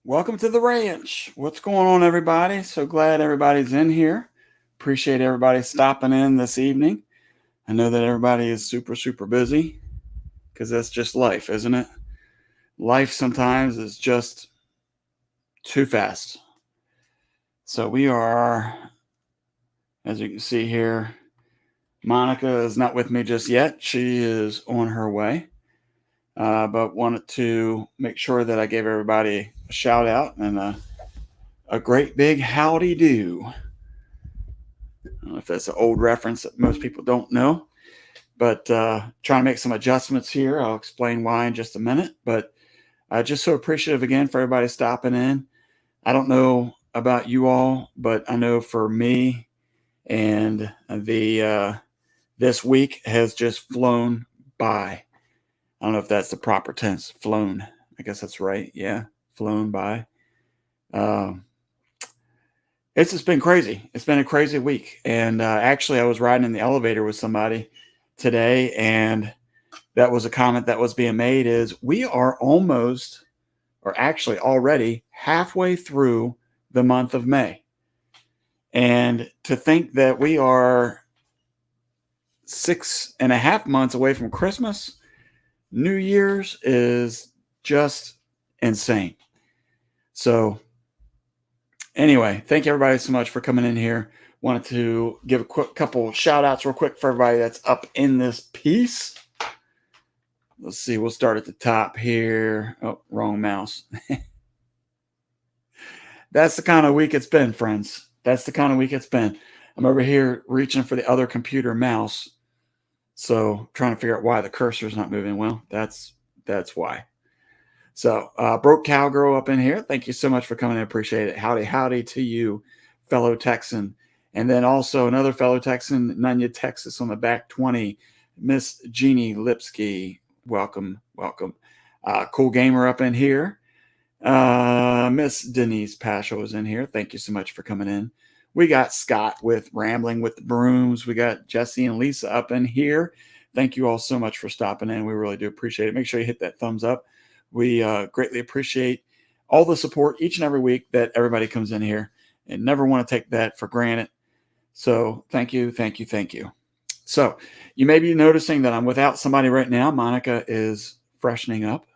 Welcome to the ranch. What's going on, everybody? So glad everybody's in here. Appreciate everybody stopping in this evening. I know that everybody is super, super busy because that's just life, isn't it? Life sometimes is just too fast. So we are, as you can see here, Monica is not with me just yet. She is on her way. But wanted to make sure that I gave everybody a shout out and a great big howdy do. I don't know if that's an old reference that most people don't know, but trying to make some adjustments here. I'll explain why in just a minute. But just so appreciative again for everybody stopping in. I don't know about you all, but I know for me and the this week has just flown by. I don't know if that's the proper tense. Flown. I guess that's right. Yeah, flown by. Um, it's just been crazy. It's been a crazy week. And actually, I was riding in the elevator with somebody today, and that was a comment that was being made is we are almost, or actually already halfway through the month of May. And to think that we are 6.5 months away from Christmas, New Year's is just insane. So anyway, thank you everybody so much for coming in here. Wanted to give a quick couple shout outs real quick for everybody that's up in this piece. Let's see, we'll start at the top here. Oh, wrong mouse. That's the kind of week it's been, friends. That's the kind of week it's been. I'm over here reaching for the other computer mouse. So trying to figure out why the cursor's not moving. Well, that's why. So, Broke Cowgirl up in here. Thank you so much for coming in. Appreciate it. Howdy, howdy to you, fellow Texan. And then also another fellow Texan, Nunya, Texas on the back 20, Miss Jeannie Lipsky. Welcome, welcome. Cool Gamer up in here. Miss Denise Paschal is in here. Thank you so much for coming in. We got Scott with Rambling with the Brooms. We got Jesse and Lisa up in here. Thank you all so much for stopping in. We really do appreciate it. Make sure you hit that thumbs up. We greatly appreciate all the support each and every week that everybody comes in here and never want to take that for granted. So thank you, thank you, thank you. So you may be noticing that I'm without somebody right now. Monica is freshening up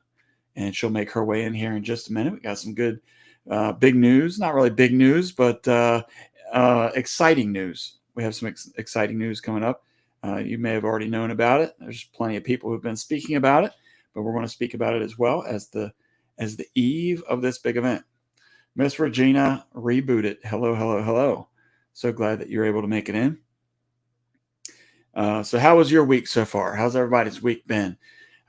and she'll make her way in here in just a minute. We got some good big news, not really big news, but exciting news. We have some exciting news coming up. You may have already known about it. There's plenty of people who've been speaking about it, but we're going to speak about it as well as the eve of this big event. Miss Regina rebooted. Hello, hello, hello. So glad that you're able to make it in. So how was your week so far? How's everybody's week been?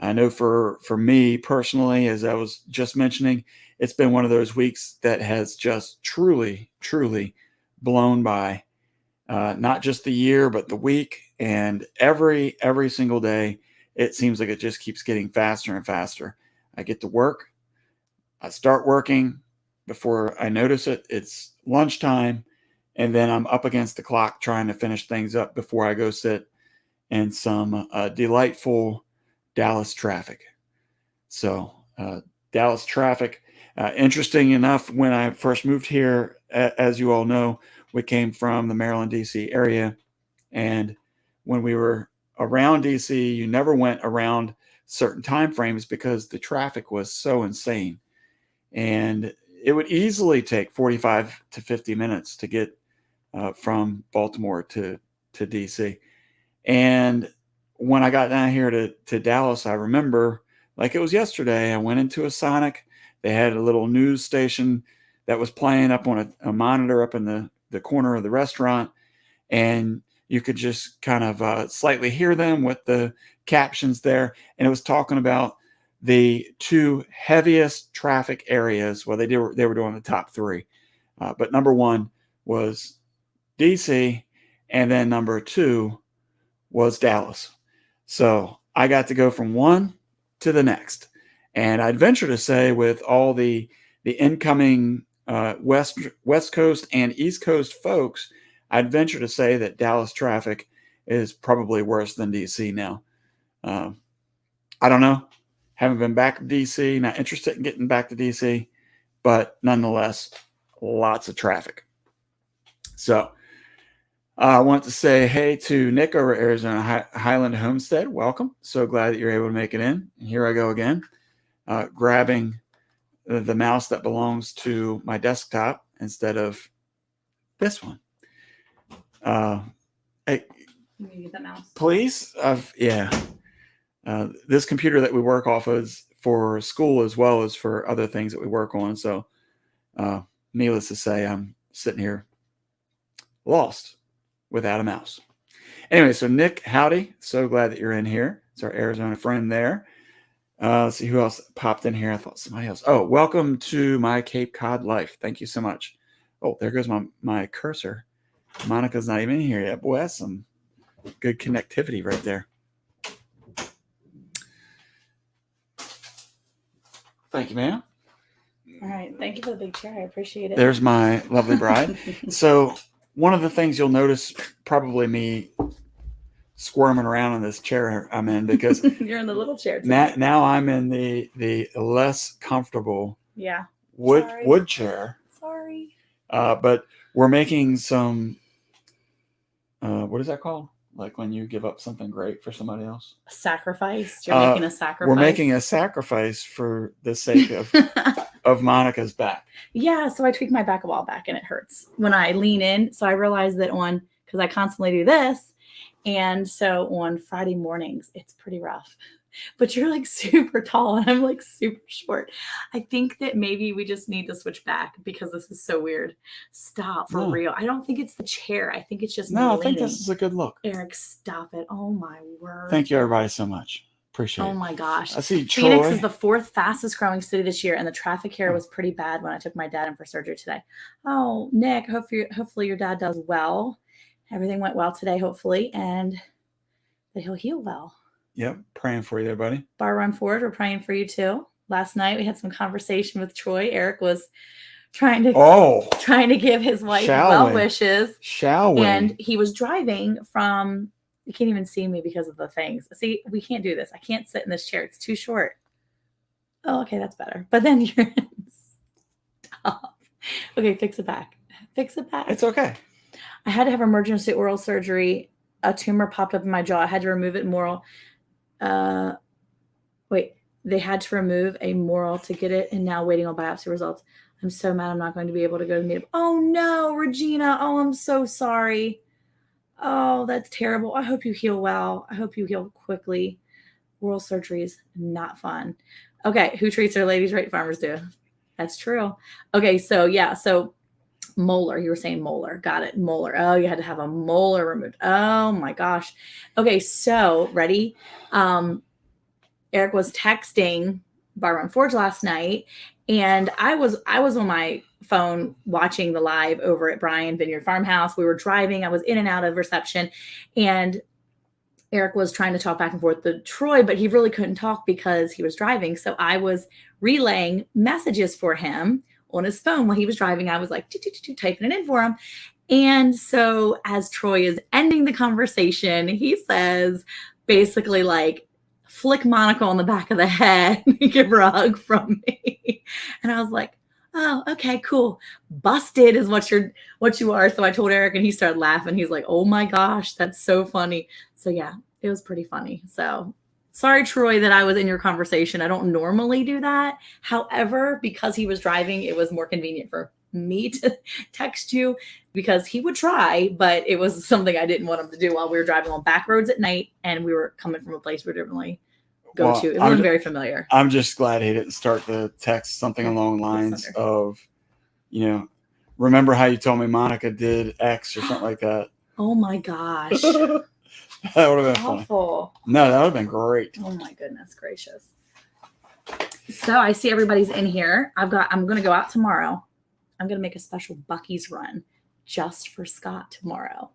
I know for me personally, as I was just mentioning, it's been one of those weeks that has just truly, truly blown by. Not just the year, but the week, and every single day, it seems like it just keeps getting faster and faster. I get to work, I start working before I notice it. It's lunchtime, and then I'm up against the clock trying to finish things up before I go sit in some delightful Dallas traffic. So, Dallas traffic. Interesting enough, when I first moved here, as you all know, we came from the Maryland, D.C. area. And when we were around D.C., you never went around certain time frames because the traffic was so insane. And it would easily take 45 to 50 minutes to get from Baltimore to D.C. And when I got down here to Dallas, I remember like it was yesterday, I went into a Sonic. They had a little news station that was playing up on a monitor up in the corner of the restaurant. And you could just kind of slightly hear them with the captions there. And it was talking about the two heaviest traffic areas. Well, they were doing the top three. But number one was DC. And then number two was Dallas. So I got to go from one to the next. And I'd venture to say, with all the incoming West Coast and East Coast folks, I'd venture to say that Dallas traffic is probably worse than DC now. I don't know. Haven't been back to DC. Not interested in getting back to DC. but nonetheless, lots of traffic. So I want to say hey to Nick over at Arizona Highland Homestead. Welcome. So glad that you're able to make it in. And here I go again, grabbing the mouse that belongs to my desktop instead of this one. Hey, you get that mouse, please. This computer that we work off of is for school as well as for other things that we work on. So, needless to say, I'm sitting here lost without a mouse. Anyway, so Nick, howdy. So glad that you're in here. It's our Arizona friend there. Let's see who else popped in here. I thought somebody else. Oh, welcome to my Cape Cod life. Thank you so much. Oh, there goes my cursor. Monica's not even in here yet. Boy, that's some good connectivity right there. Thank you, ma'am. All right. Thank you for the big chair. I appreciate it. There's my lovely bride. So one of the things you'll notice, probably me squirming around in this chair I'm in, because you're in the little chair tonight. Now I'm in the less comfortable wood chair. Sorry. But we're making some what is that called? Like when you give up something great for somebody else? A sacrifice. You're making a sacrifice. We're making a sacrifice for the sake of Monica's back. Yeah, so I tweak my back a while back and it hurts when I lean in. So I realized that because I constantly do this. And so on Friday mornings, it's pretty rough. But you're like super tall and I'm like super short. I think that maybe we just need to switch back because this is so weird. Stop, for real. I don't think it's the chair. I think it's just I think this is a good look. Eric, stop it. Oh my word. Thank you everybody so much. Appreciate it. Oh my gosh. I see Troy. Phoenix is the 4th fastest growing city this year, and the traffic here was pretty bad when I took my dad in for surgery today. Oh, Nick, hopefully your dad does well. Everything went well today, hopefully, and that he'll heal well. Yep, praying for you there, buddy. Bar Run Forward, we're praying for you too. Last night we had some conversation with Troy. Eric was trying to give his wife wishes. Shall we? And he was driving from. You can't even see me because of the things. See, we can't do this. I can't sit in this chair. It's too short. Oh, okay, that's better. But then you're stop. Okay, fix it back. Fix it back. It's okay. I had to have emergency oral surgery. A tumor popped up in my jaw. I had to remove it they had to remove a moral to get it and now waiting on biopsy results. I'm so mad I'm not going to be able to go to the meeting. Oh no, Regina. Oh, I'm so sorry. Oh, that's terrible. I hope you heal well. I hope you heal quickly. Oral surgery is not fun. Okay, who treats their ladies right? Farmers do. That's true. Okay, so molar. You were saying molar. Got it. Molar. Oh, you had to have a molar removed. Oh my gosh. Okay, so ready? Eric was texting Bar Run Forge last night, and I was on my phone watching the live over at Bryan Vineyard Farmhouse. We were driving. I was in and out of reception, and Eric was trying to talk back and forth to Troy, but he really couldn't talk because he was driving. So I was relaying messages for him on his phone while he was driving. I was like typing it in for him. And so as Troy is ending the conversation, he says basically like, flick Monica on the back of the head and give her a hug from me. And I was like, oh, okay, cool. Busted is what you are. So I told Eric and he started laughing. He's like, oh my gosh, that's so funny. So yeah, it was pretty funny. So sorry, Troy, that I was in your conversation. I don't normally do that. However, because he was driving, it was more convenient for me to text you because he would try, but it was something I didn't want him to do while we were driving on back roads at night and we were coming from a place we didn't really go to. It wasn't very familiar. I'm just glad he didn't start the text something along the lines of, remember how you told me Monica did X or something like that. Oh my gosh. That would have been awful. Funny. No, that would have been great. Oh my goodness gracious. So I see everybody's in here. I'm going to go out tomorrow. I'm going to make a special Buc-ee's run just for Scott tomorrow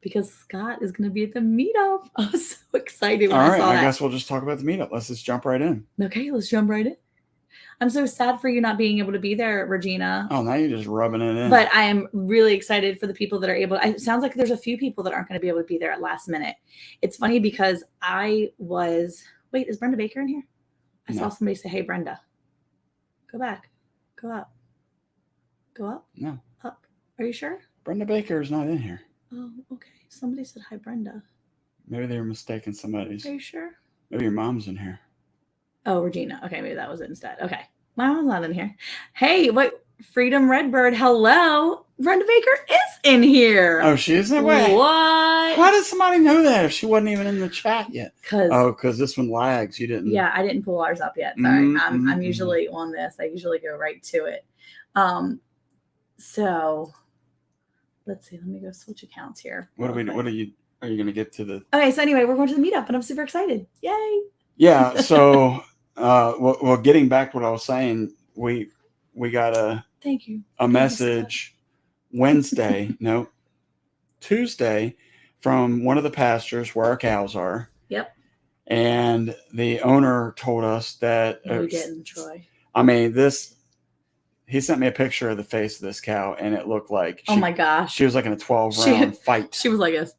because Scott is going to be at the meetup. I was so excited when I saw that. I guess we'll just talk about the meetup. Let's just jump right in. Okay, let's jump right in. I'm so sad for you not being able to be there, Regina. Oh, now you're just rubbing it in. But I am really excited for the people that are able. It sounds like there's a few people that aren't going to be able to be there at last minute. It's funny because wait, is Brenda Baker in here? I saw somebody say, hey, Brenda. Go back. Go up. Go up. No. Up. Are you sure? Brenda Baker is not in here. Oh, okay. Somebody said hi, Brenda. Maybe they were mistaken somebody's. Are you sure? Maybe your mom's in here. Oh, Regina. Okay, maybe that was it instead. Okay. My mom's not in here. Hey, what? Freedom Redbird. Hello. Brenda Baker is in here. Oh, she is that way? What? How did somebody know that if she wasn't even in the chat yet? Because this one lags. You didn't. Yeah, I didn't pull ours up yet. Sorry. Mm-hmm. I'm usually on this. I usually go right to it. So let's see. Let me go switch accounts here. Are you going to get to the? Okay. So anyway, we're going to the meetup and I'm super excited. Yay. Yeah. So, well, getting back to what I was saying, we got Thank you. a message Tuesday from one of the pastors where our cows are. Yep. And the owner told us that No, we didn't, Troy. I mean, he sent me a picture of the face of this cow and it looked like oh my gosh. She was like in a 12-round fight. She was like this.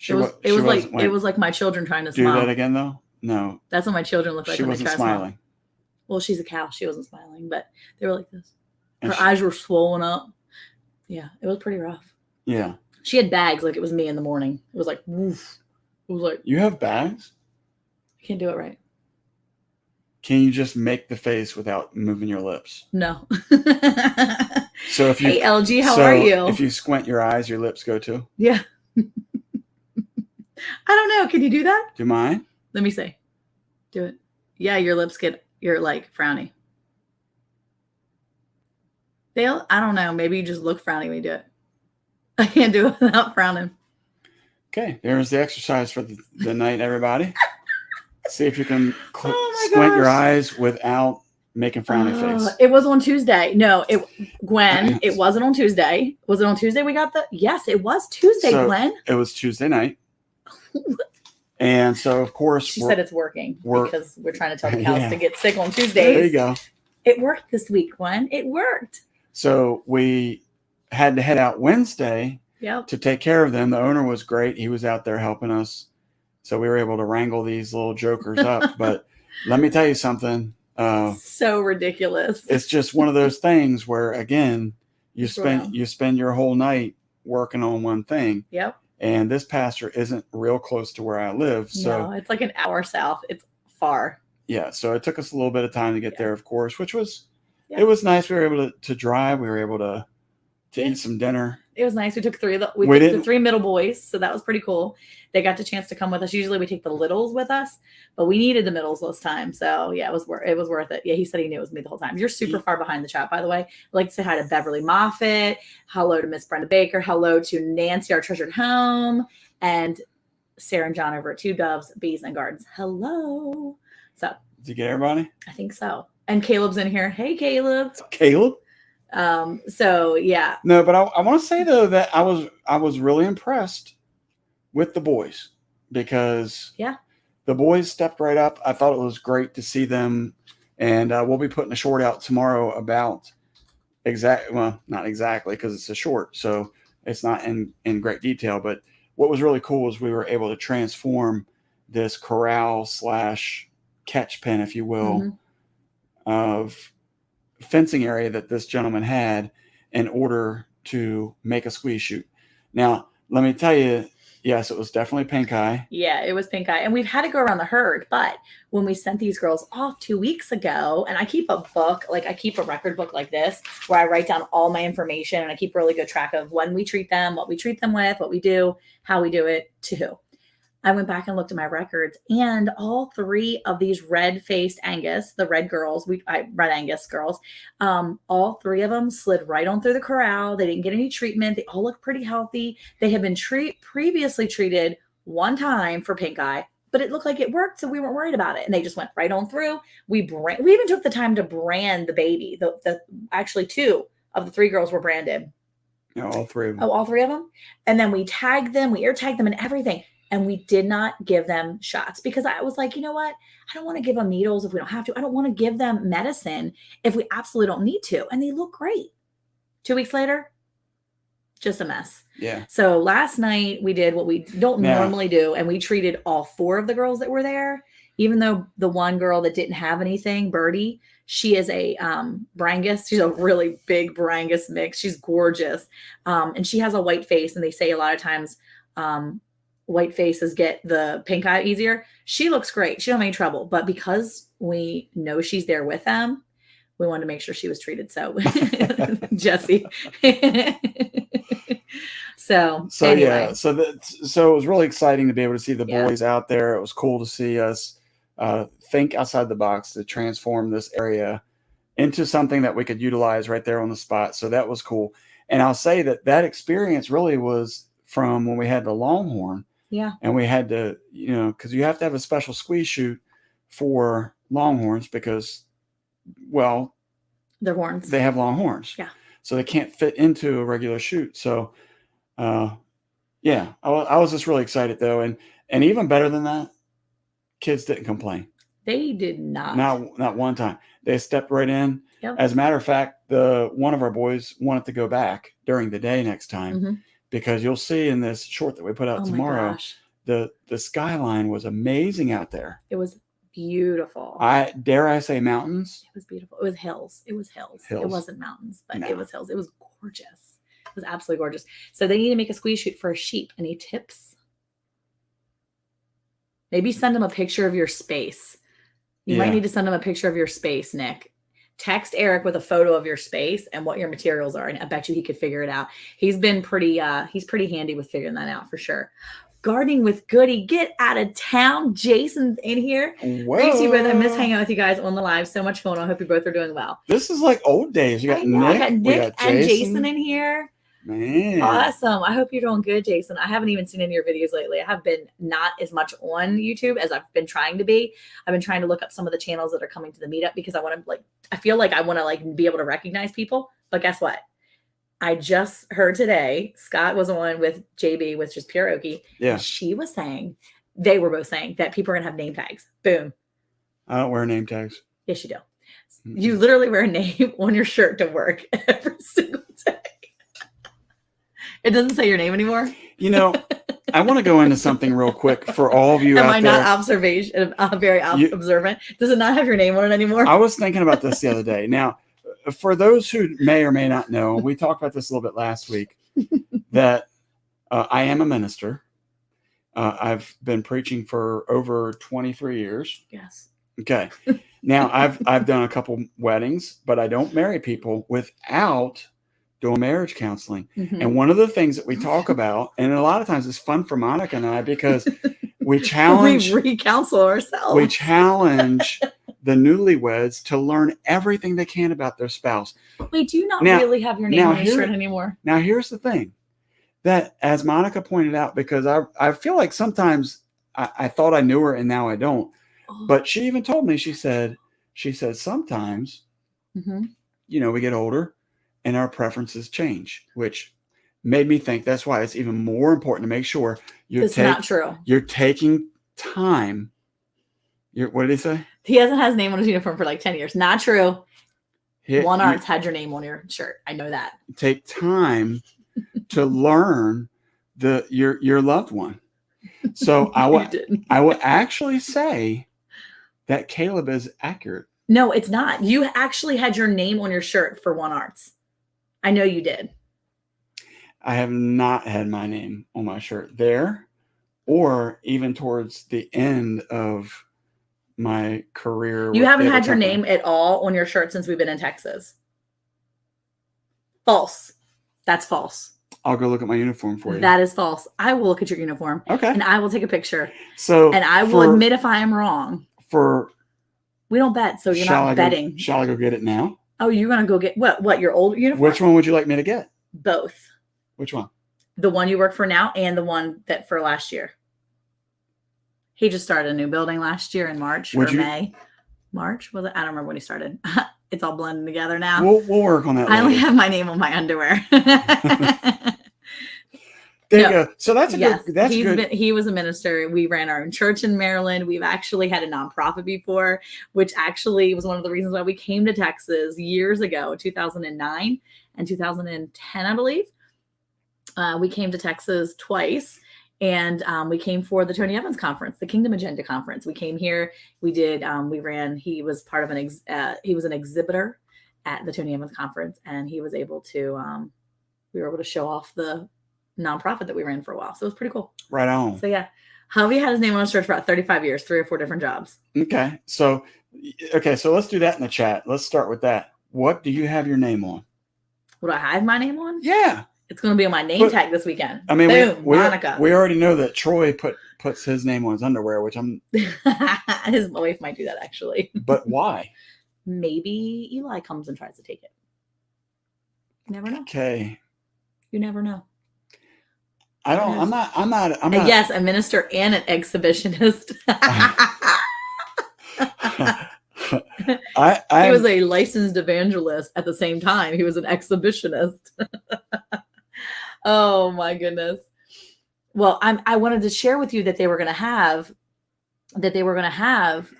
It was like my children trying to smile. Do that again though? No. That's what my children look like. She wasn't smiling. Well, she's a cow. She wasn't smiling, but they were like this. Her eyes were swollen up. Yeah, it was pretty rough. Yeah. She had bags like it was me in the morning. It was like, woof. It was like. You have bags? I can't do it right. Can you just make the face without moving your lips? No. So if you, hey, LG, how are you? If you squint your eyes, your lips go too? Yeah. I don't know. Can you do that? Do mine? Let me see. Do it. Yeah, your lips you're like frowny. Dale, I don't know. Maybe you just look frowny when you do it. I can't do it without frowning. Okay, there's the exercise for the night, everybody. See if you can squint your eyes without making frowny face. It was on Tuesday. No, Gwen, it wasn't on Tuesday. Was it on Tuesday we got yes, it was Tuesday, Gwen. It was Tuesday night. And so, of course, she said it's working because we're trying to tell the cows to get sick on Tuesdays. There you go. It worked this week, Gwen. It worked. So we had to head out Wednesday to take care of them. The owner was great. He was out there helping us. So we were able to wrangle these little jokers up. But let me tell you something. So ridiculous. It's just one of those things where, again, you spend your whole night working on one thing. Yep. And this pastor isn't real close to where I live. So no, it's like an hour south. It's far. Yeah. So it took us a little bit of time to get there, of course, which was, it was nice. We were able to drive. We were able to eat some dinner. It was nice. We took the three middle boys. So that was pretty cool. They got the chance to come with us. Usually we take the littles with us, but we needed the middles this time. So yeah, it was worth it. Yeah. He said he knew it was me the whole time. You're super far behind the chat, by the way. I'd like to say hi to Beverly Moffitt. Hello to Miss Brenda Baker. Hello to Nancy, our treasured home, and Sarah and John over at Two Doves, Bees and Gardens. Hello. So did you get everybody? I think so. And Caleb's in here. Hey, Caleb. Caleb. So yeah. No, but I want to say though that I was really impressed with the boys because the boys stepped right up. I thought it was great to see them, and we'll be putting a short out tomorrow about not exactly because it's a short, so it's not in great detail. But what was really cool is we were able to transform this corral / catch pen, if you will, of fencing area that this gentleman had in order to make a squeeze chute. Now, let me tell you, yes, it was definitely pink eye. Yeah, it was pink eye. And we've had to go around the herd. But when we sent these girls off 2 weeks ago, and I keep a book, I keep a record book like this, where I write down all my information and I keep really good track of when we treat them, what we treat them with, what we do, how we do it, to who. I went back and looked at my records, and all three of these red-faced Angus, the red girls, red Angus girls, all three of them slid right on through the corral. They didn't get any treatment. They all look pretty healthy. They had been previously treated one time for pink eye, but it looked like it worked, so we weren't worried about it. And they just went right on through. We even took the time to brand the baby. Actually, 2 of the 3 girls were branded. No, all 3 of them. Oh, all 3 of them? And then we tagged them. We ear tagged them and everything. And we did not give them shots because I was like, you know what? I don't want to give them needles if we don't have to. I don't want to give them medicine if we absolutely don't need to. And they look great. 2 weeks later, just a mess. Yeah. So last night we did what we don't normally do. And we treated all 4 of the girls that were there. Even though the one girl that didn't have anything, Birdie, She is a Brangus. She's a really big Brangus mix. She's gorgeous. And she has a white face. And they say a lot of times white faces get the pink eye easier. She looks great. She don't have any trouble. But because we know she's there with them, we wanted to make sure she was treated. So Jessie. So anyway. Yeah, so it was really exciting to be able to see the boys out there. It was cool to see us think outside the box to transform this area into something that we could utilize right there on the spot. So that was cool. And I'll say that experience really was from when we had the Longhorn. Yeah. And we had to, because you have to have a special squeeze chute for Longhorns because, well, they're horns. They have long horns. Yeah. So they can't fit into a regular chute. So, yeah, I was just really excited though. And even better than that, kids didn't complain. They did not. Not one time. They stepped right in. Yep. As a matter of fact, one of our boys wanted to go back during the day next time because you'll see in this short that we put out tomorrow, the skyline was amazing out there. It was beautiful. Dare I say mountains? It was beautiful. It was hills. It wasn't mountains, but it was hills. It was gorgeous. It was absolutely gorgeous. So they need to make a squeeze chute for a sheep. Any tips? Maybe send them a picture of your space. You might need to send them a picture of your space, Nick. Text Eric with a photo of your space and what your materials are. And I bet you he could figure it out. He's pretty handy with figuring that out for sure. Gardening with Goody, get out of town. Jason's in here. Great to see you both. I miss hanging out with you guys on the live. So much fun. I hope you both are doing well. This is like old days. You got Nick, I got Nick and Jason in here. Man. Awesome. I hope you're doing good, Jason. I haven't even seen any of your videos lately. I have been not as much on YouTube as I've been trying to be. I've been trying to look up some of the channels that are coming to the meetup because I feel like I want to be able to recognize people. But guess what? I just heard today, Scott was on with JB, with just Pure Okie. Yeah. She was saying, they were both saying that people are going to have name tags. Boom. I don't wear name tags. Yes, you do. You literally wear a name on your shirt to work every single day. It doesn't say your name anymore. I want to go into something real quick for all of you out there. Am I not very observant? Does it not have your name on it anymore? I was thinking about this the other day. Now, for those who may or may not know, we talked about this a little bit last week, that I am a minister. I've been preaching for over 23 years. Yes. Okay. Now, I've done a couple weddings, but I don't marry people without doing marriage counseling. And one of the things that we talk about, and a lot of times it's fun for Monica and I because we re-counsel ourselves. We challenge the newlyweds to learn everything they can about their spouse. Wait, do you not really have your name on your shirt anymore? Now, here's the thing. That, as Monica pointed out, because I feel like sometimes I thought I knew her and now I don't. Oh. But she even told me, she said sometimes, we get older and our preferences change, which made me think that's why it's even more important to make sure not true. You're taking time. What did he say? He hasn't had his name on his uniform for like 10 years. Not true. One Arts had your name on your shirt. I know that. Take time to learn your loved one. So I would actually say that Caleb is accurate. No, it's not. You actually had your name on your shirt for One Arts. I know you did. I have not had my name on my shirt there, or even towards the end of my career. You haven't had your name at all on your shirt since we've been in Texas. False. That's false. I'll go look at my uniform for you. That is false. I will look at your uniform. Okay. And I will take a picture. And I will admit if I am wrong. We don't bet, so you're not betting. Shall I go get it now? Oh, you're going to go get what? Your old uniform? Which one would you like me to get? Both. Which one? The one you work for now and the one that for last year. He just started a new building last year in March May. March? Was it? I don't remember when he started. It's all blending together now. We'll work on that later. I only have my name on my underwear. There you go. So that's good. That's good. He was a minister. We ran our own church in Maryland. We've actually had a nonprofit before, which actually was one of the reasons why we came to Texas years ago, 2009 and 2010, I believe. We came to Texas twice. And we came for the Tony Evans conference, the Kingdom Agenda conference. We came here. We did. We ran. He was part of he was an exhibitor at the Tony Evans conference, and he was able to. We were able to show off the nonprofit that we ran for a while. So it was pretty cool. Right on. So yeah, Hubby had his name on his shirt for about 35 years, 3 or 4 different jobs. Okay. So let's do that in the chat. Let's start with that. What do you have your name on? What do I have my name on? Yeah. It's going to be on my name tag this weekend. I mean, boom, Monica. We already know that Troy puts his name on his underwear, which I'm. His wife might do that actually. But why? Maybe Eli comes and tries to take it. You never know. Okay. You never know. I don't. I'm not. Yes, a minister and an exhibitionist. He was a licensed evangelist at the same time. He was an exhibitionist. Oh my goodness. Well, I wanted to share with you that they were going to have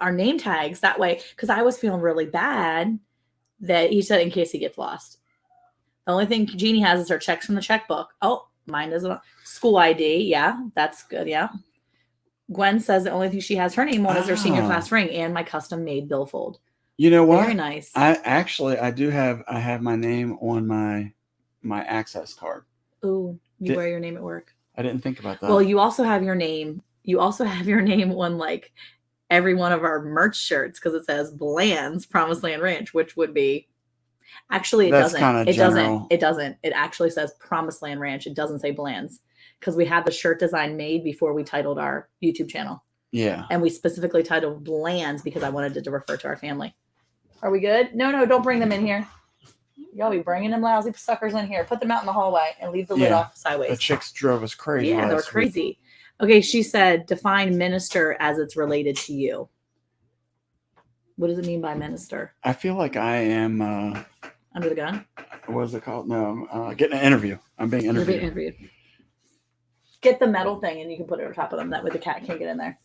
our name tags that way, because I was feeling really bad that he said in case he gets lost. The only thing Jeannie has is her checks from the checkbook. Oh, mine doesn't. School ID. Yeah, that's good. Yeah. Gwen says the only thing she has her name on is her senior class ring and my custom made billfold. You know what? Very nice. I have my name on my access card. Oh, you wear your name at work. I didn't think about that. Well, you also have your name. You also have your name on like every one of our merch shirts because it says Bland's Promised Land Ranch, which would be actually it That's doesn't. It general. Doesn't. It actually says Promised Land Ranch. It doesn't say Bland's because we had the shirt design made before we titled our YouTube channel. Yeah. And we specifically titled Bland's because I wanted it to refer to our family. Are we good? No, don't bring them in here. Y'all be bringing them lousy suckers in here. Put them out in the hallway and leave the lid off sideways. The chicks drove us crazy. Yeah, they were crazy. Okay, she said, define minister as it's related to you. What does it mean by minister? I feel like I am... under the gun? What is it called? No, I'm getting an interview. I'm being interviewed. Get the metal thing and you can put it on top of them. That way the cat can't get in there.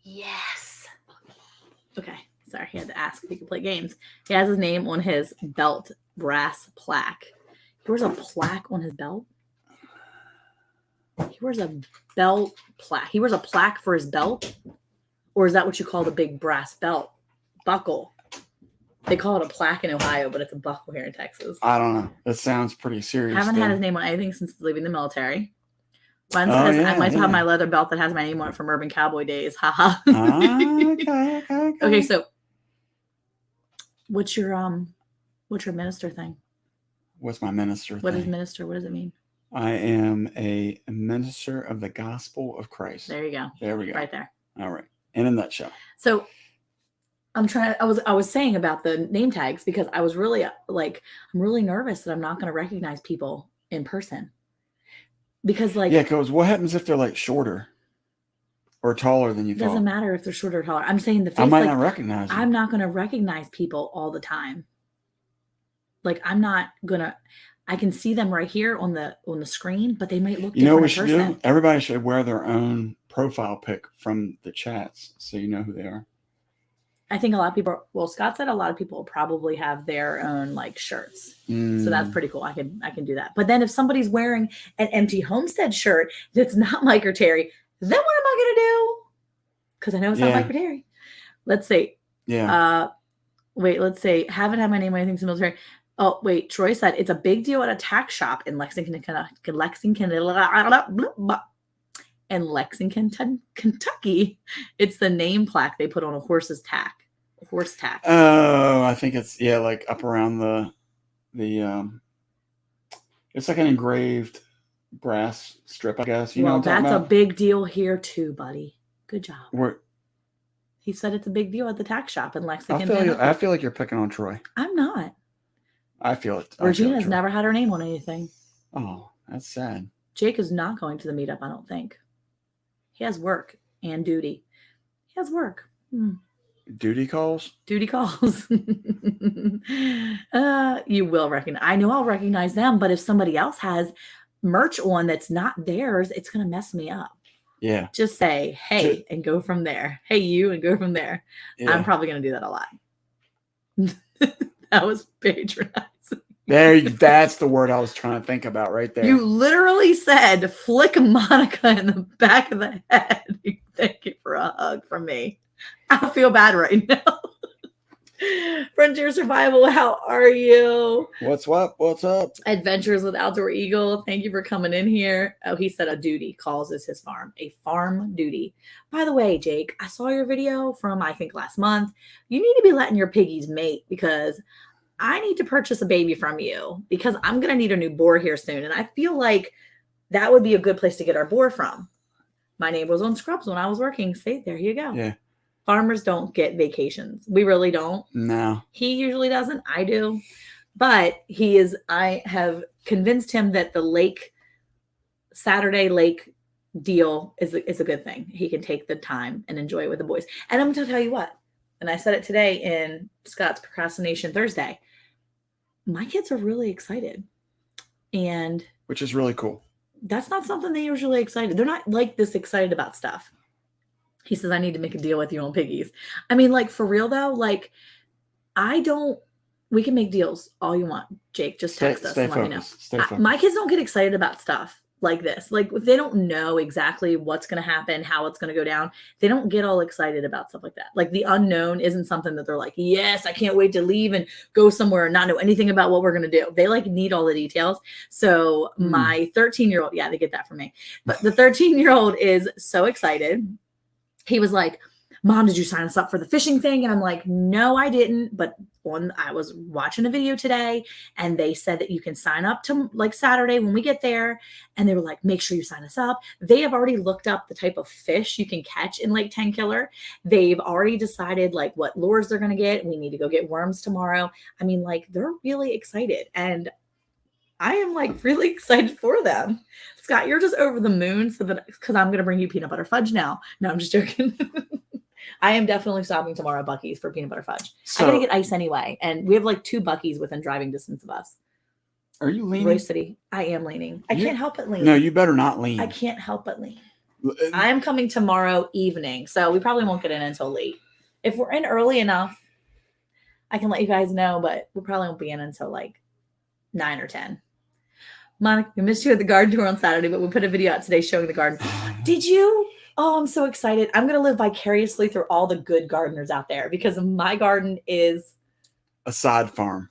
Yes. Okay. Sorry, he had to ask if he could play games. He has his name on his belt brass plaque. He wears a plaque on his belt. He wears a belt plaque. He wears a plaque for his belt. Or is that what you call the big brass belt? Buckle. They call it a plaque in Ohio, but it's a buckle here in Texas. I don't know. That sounds pretty serious. I haven't had his name on anything since leaving the military. Mine says I might have my leather belt that has my name on it from Urban Cowboy days. Haha. Okay, so what's your minister thing? What's my minister thing? What is minister? What does it mean? I am a minister of the gospel of Christ. There you go. There we go. Right there. All right. In a nutshell. So I was saying about the name tags because I was really I'm really nervous that I'm not going to recognize people in person. Because because what happens if they're like shorter or taller than you thought? It doesn't matter if they're shorter or taller. I'm saying the face. I might not recognize them. I'm not going to recognize people all the time. I'm not going to. I can see them right here on the screen, but they might look different. You know what we should do? Everybody should wear their own profile pic from the chats so you know who they are. I think a lot of people. Well, Scott said a lot of people will probably have their own shirts, so that's pretty cool. I can do that. But then if somebody's wearing an Empty Homestead shirt that's not Mike or Terry, then what am I gonna do? Because I know it's not Mike or Terry. Let's see. Yeah. Wait. Let's say haven't had my name or anything to military. Oh wait. Troy said it's a big deal at a tack shop in Lexington, Kentucky. It's the name plaque they put on a horse tack. Oh, I think it's up around the it's like an engraved brass strip, I guess. Well, that's a big deal here too, buddy. Good job. He said it's a big deal at the tack shop in Lexington. I feel like you're picking on Troy. I'm not. I feel it. Regina's never had her name on anything. Oh, that's sad. Jake is not going to the meetup, I don't think. He has work and duty. He has work. Duty calls? Duty calls. You will recognize. I know I'll recognize them, but if somebody else has merch on that's not theirs, it's going to mess me up. Yeah. Just say, hey, and go from there. Hey, you, and go from there. Yeah. I'm probably going to do that a lot. That was patronizing. That's the word I was trying to think about right there. You literally said flick Monica in the back of the head. Thank you for a hug from me. I feel bad right now. Frontier Survival, how are you? What's up? What's up? Adventures with Outdoor Eagle, thank you for coming in here. Oh, he said a duty calls is his farm, a farm duty. By the way, Jake, I saw your video from, I think, last month. You need to be letting your piggies mate because I need to purchase a baby from you because I'm going to need a new boar here soon. And I feel like that would be a good place to get our boar from. My neighbor was on Scrubs when I was working. See, there you go. Yeah. Farmers don't get vacations. We really don't. No. He usually doesn't. I do. But I have convinced him that the Saturday lake deal is a good thing. He can take the time and enjoy it with the boys. And I'm going to tell you what, and I said it today in Scott's Procrastination Thursday, my kids are really excited. And which is really cool. That's not something they usually excited. They're not like this excited about stuff. He says, I need to make a deal with you on piggies. I mean, like, for real though, like, we can make deals all you want, Jake. Just text us and let me know. Stay focused. My kids don't get excited about stuff like this. Like, if they don't know exactly what's going to happen, how it's going to go down, they don't get all excited about stuff like that. Like, the unknown isn't something that they're like, yes, I can't wait to leave and go somewhere and not know anything about what we're going to do. They like need all the details. So my 13-year-old, yeah, they get that from me. But the 13-year-old is so excited. He was like, Mom, did you sign us up for the fishing thing? And I'm like, no, I didn't. But I was watching a video today and they said that you can sign up to like Saturday when we get there. And they were like, make sure you sign us up. They have already looked up the type of fish you can catch in Lake Tenkiller. They've already decided like what lures they're going to get. We need to go get worms tomorrow. I mean, like, they're really excited. And I am like really excited for them. Scott, you're just over the moon because I'm going to bring you peanut butter fudge now. No, I'm just joking. I am definitely stopping tomorrow at Buc-ee's for peanut butter fudge. I got to get ice anyway. And we have like 2 Buc-ee's within driving distance of us. Are you leaning? Roy City. I am leaning. I can't help but lean. No, you better not lean. I can't help but lean. I am coming tomorrow evening. So we probably won't get in until late. If we're in early enough, I can let you guys know. But we probably won't be in until like 9 or 10. Monica, we missed you at the garden tour on Saturday, but we put a video out today showing the garden. Did you? Oh, I'm so excited. I'm going to live vicariously through all the good gardeners out there because my garden is a side farm.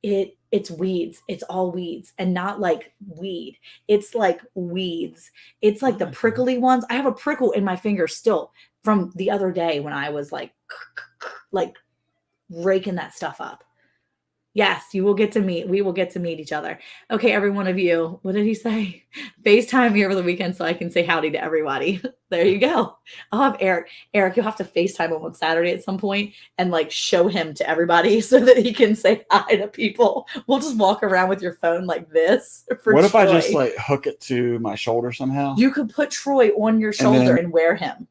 It's weeds. It's all weeds and not like weed. It's like weeds. It's like the prickly ones. I have a prickle in my finger still from the other day when I was like raking that stuff up. Yes, we will get to meet each other. Okay, every one of you. What did he say? FaceTime me over the weekend so I can say howdy to everybody. There you go. I'll have Eric. Eric, you'll have to FaceTime him on Saturday at some point and like show him to everybody so that he can say hi to people. We'll just walk around with your phone like this. What if I just like hook it to my shoulder somehow? You could put Troy on your shoulder and wear him.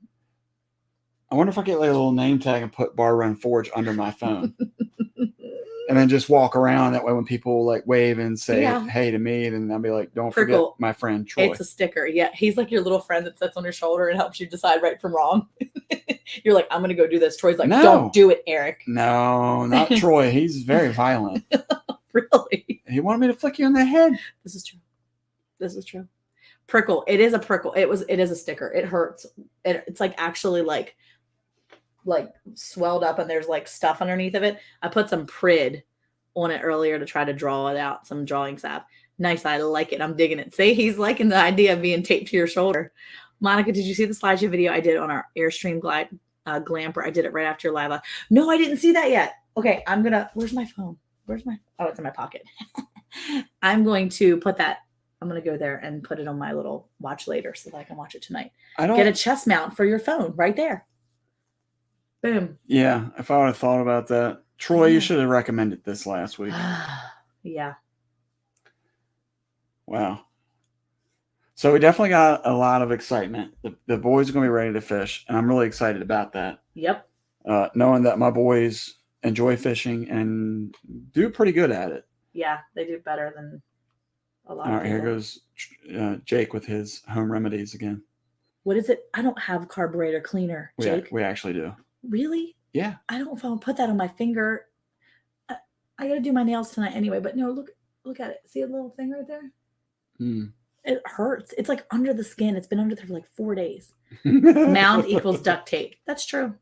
I wonder if I get like a little name tag and put Bar Run Forge under my phone. And then just walk around that way when people like wave and say hey to me, then I'll be like, don't forget my friend Troy. It's a sticker. Yeah. He's like your little friend that sits on your shoulder and helps you decide right from wrong. You're like, I'm going to go do this. Troy's like, don't do it, Eric. No, not Troy. He's very violent. Really? He wanted me to flick you on the head. This is true. Prickle. It is a prickle. It is a sticker. It hurts. It's like actually like swelled up and there's like stuff underneath of it. I put some Prid on it earlier to try to draw it out, some drawing sap. Nice. I like it. I'm digging it. See, he's liking the idea of being taped to your shoulder. Monica, did you see the slideshow video I did on our Airstream Glamper? I did it right after your live. No, I didn't see that yet. Okay, where's my phone? Oh, it's in my pocket. I'm going to put that. I'm going to go there and put it on my little watch later so that I can watch it tonight. Get a chest mount for your phone right there. Boom. Yeah, if I would have thought about that. Troy, you should have recommended this last week. Yeah. Wow. So we definitely got a lot of excitement. The boys are going to be ready to fish, and I'm really excited about that. Yep. Knowing that my boys enjoy fishing and do pretty good at it. Yeah, they do better than a lot All of right, people. here goes Jake with his home remedies again. What is it? I don't have carburetor cleaner, Jake. We actually do. Really? Yeah. I don't know if I'll put that on my finger. I got to do my nails tonight anyway. But no, look at it. See a little thing right there? Mm. It hurts. It's like under the skin. It's been under there for like 4 days. Mound equals duct tape. That's true.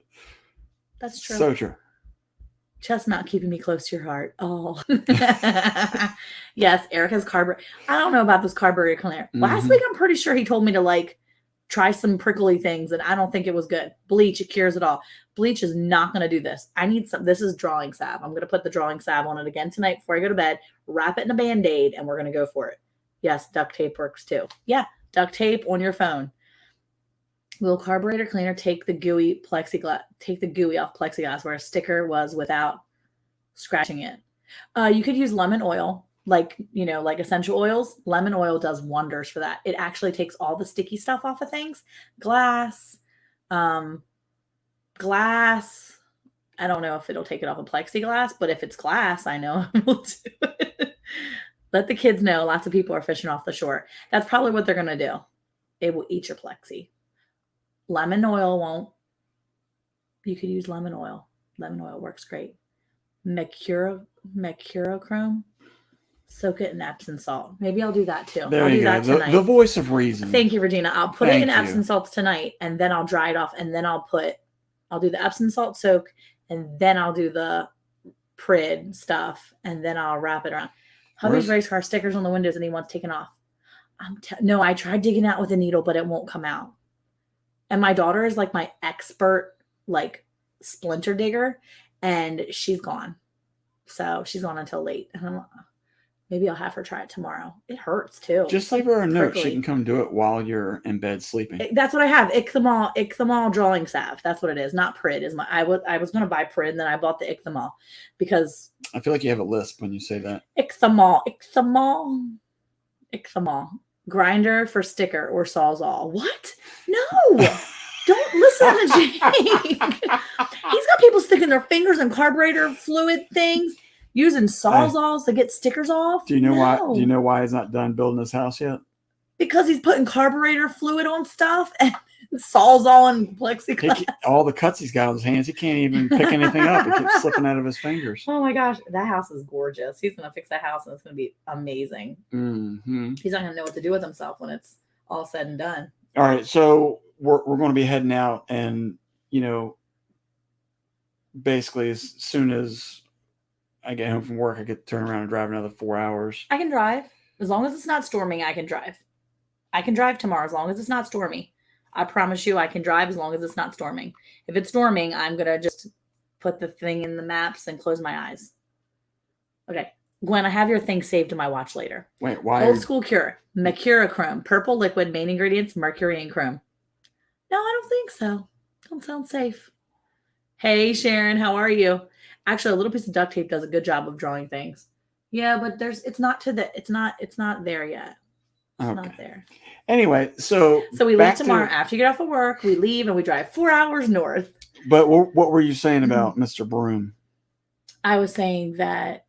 That's true. So true. Chestnut keeping me close to your heart. Oh. Yes, Erica's carburetor. I don't know about this carburetor cleaner. Last week, I'm pretty sure he told me to like try some prickly things, and I don't think it was good. Bleach, it cures it all. Bleach is not going to do this. I need some. This is drawing salve. I'm going to put the drawing salve on it again tonight before I go to bed, wrap it in a Band-Aid, and we're going to go for it. Yes, duct tape works too. Yeah, duct tape on your phone. Will carburetor cleaner take the gooey off plexiglass where a sticker was without scratching it? You could use lemon oil, like essential oils. Lemon oil does wonders for that. It actually takes all the sticky stuff off of things. Glass. I don't know if it'll take it off of plexiglass, but if it's glass, I know it will do it. Let the kids know. Lots of people are fishing off the shore. That's probably what they're going to do. It will eat your plexi. Lemon oil won't. You could use lemon oil. Lemon oil works great. Mercurochrome. Soak it in Epsom salt. Maybe I'll do that too. There I'll you do go. that tonight. The voice of reason. Thank you, Regina. I'll put it in Thank Epsom you. salts tonight, and then I'll dry it off, and then I'll do the Epsom salt soak, and then I'll do the Prid stuff, and then I'll wrap it around. Hubby's race car stickers on the windows, and he wants taken off. No, I tried digging out with a needle, but it won't come out. And my daughter is like my expert, like splinter digger, and she's gone. So she's gone until late. And maybe I'll have her try it tomorrow. It hurts too. Just leave her a note. Prickly. She can come do it while you're in bed sleeping. That's what I have. Ichthymol drawing salve. That's what it is. Not Prid. I was going to buy Prid, and then I bought the Ichthymol because I feel like you have a lisp when you say that. Ichthymol. Grinder for sticker or Sawzall. What? No. Don't listen to Jake. He's got people sticking their fingers in carburetor fluid things, using Sawzalls to get stickers off. Do you know why? Do you know why he's not done building his house yet? Because he's putting carburetor fluid on stuff and Sawzall and plexiglass. All the cuts he's got on his hands, he can't even pick anything up. It keeps slipping out of his fingers. Oh my gosh, that house is gorgeous. He's gonna fix that house, and it's gonna be amazing. Mm-hmm. He's not gonna know what to do with himself when it's all said and done. All right, so we're going to be heading out, and basically as soon as I get home from work, I get to turn around and drive another 4 hours. I can drive as long as it's not storming. I can drive. I can drive tomorrow as long as it's not stormy. I promise you, I can drive as long as it's not storming. If it's storming, I'm gonna just put the thing in the maps and close my eyes. Okay, Gwen, I have your thing saved to my watch later. Wait, why? Old school cure, Mercurochrome, purple liquid, main ingredients, mercury and chrome. No, I don't think so. Don't sound safe. Hey, Sharon, how are you? Actually, a little piece of duct tape does a good job of drawing things. Yeah, but it's not there yet. It's not there. Anyway, so we leave tomorrow after you get off of work. We leave and we drive 4 hours north. But what were you saying about Mr. Broom? I was saying that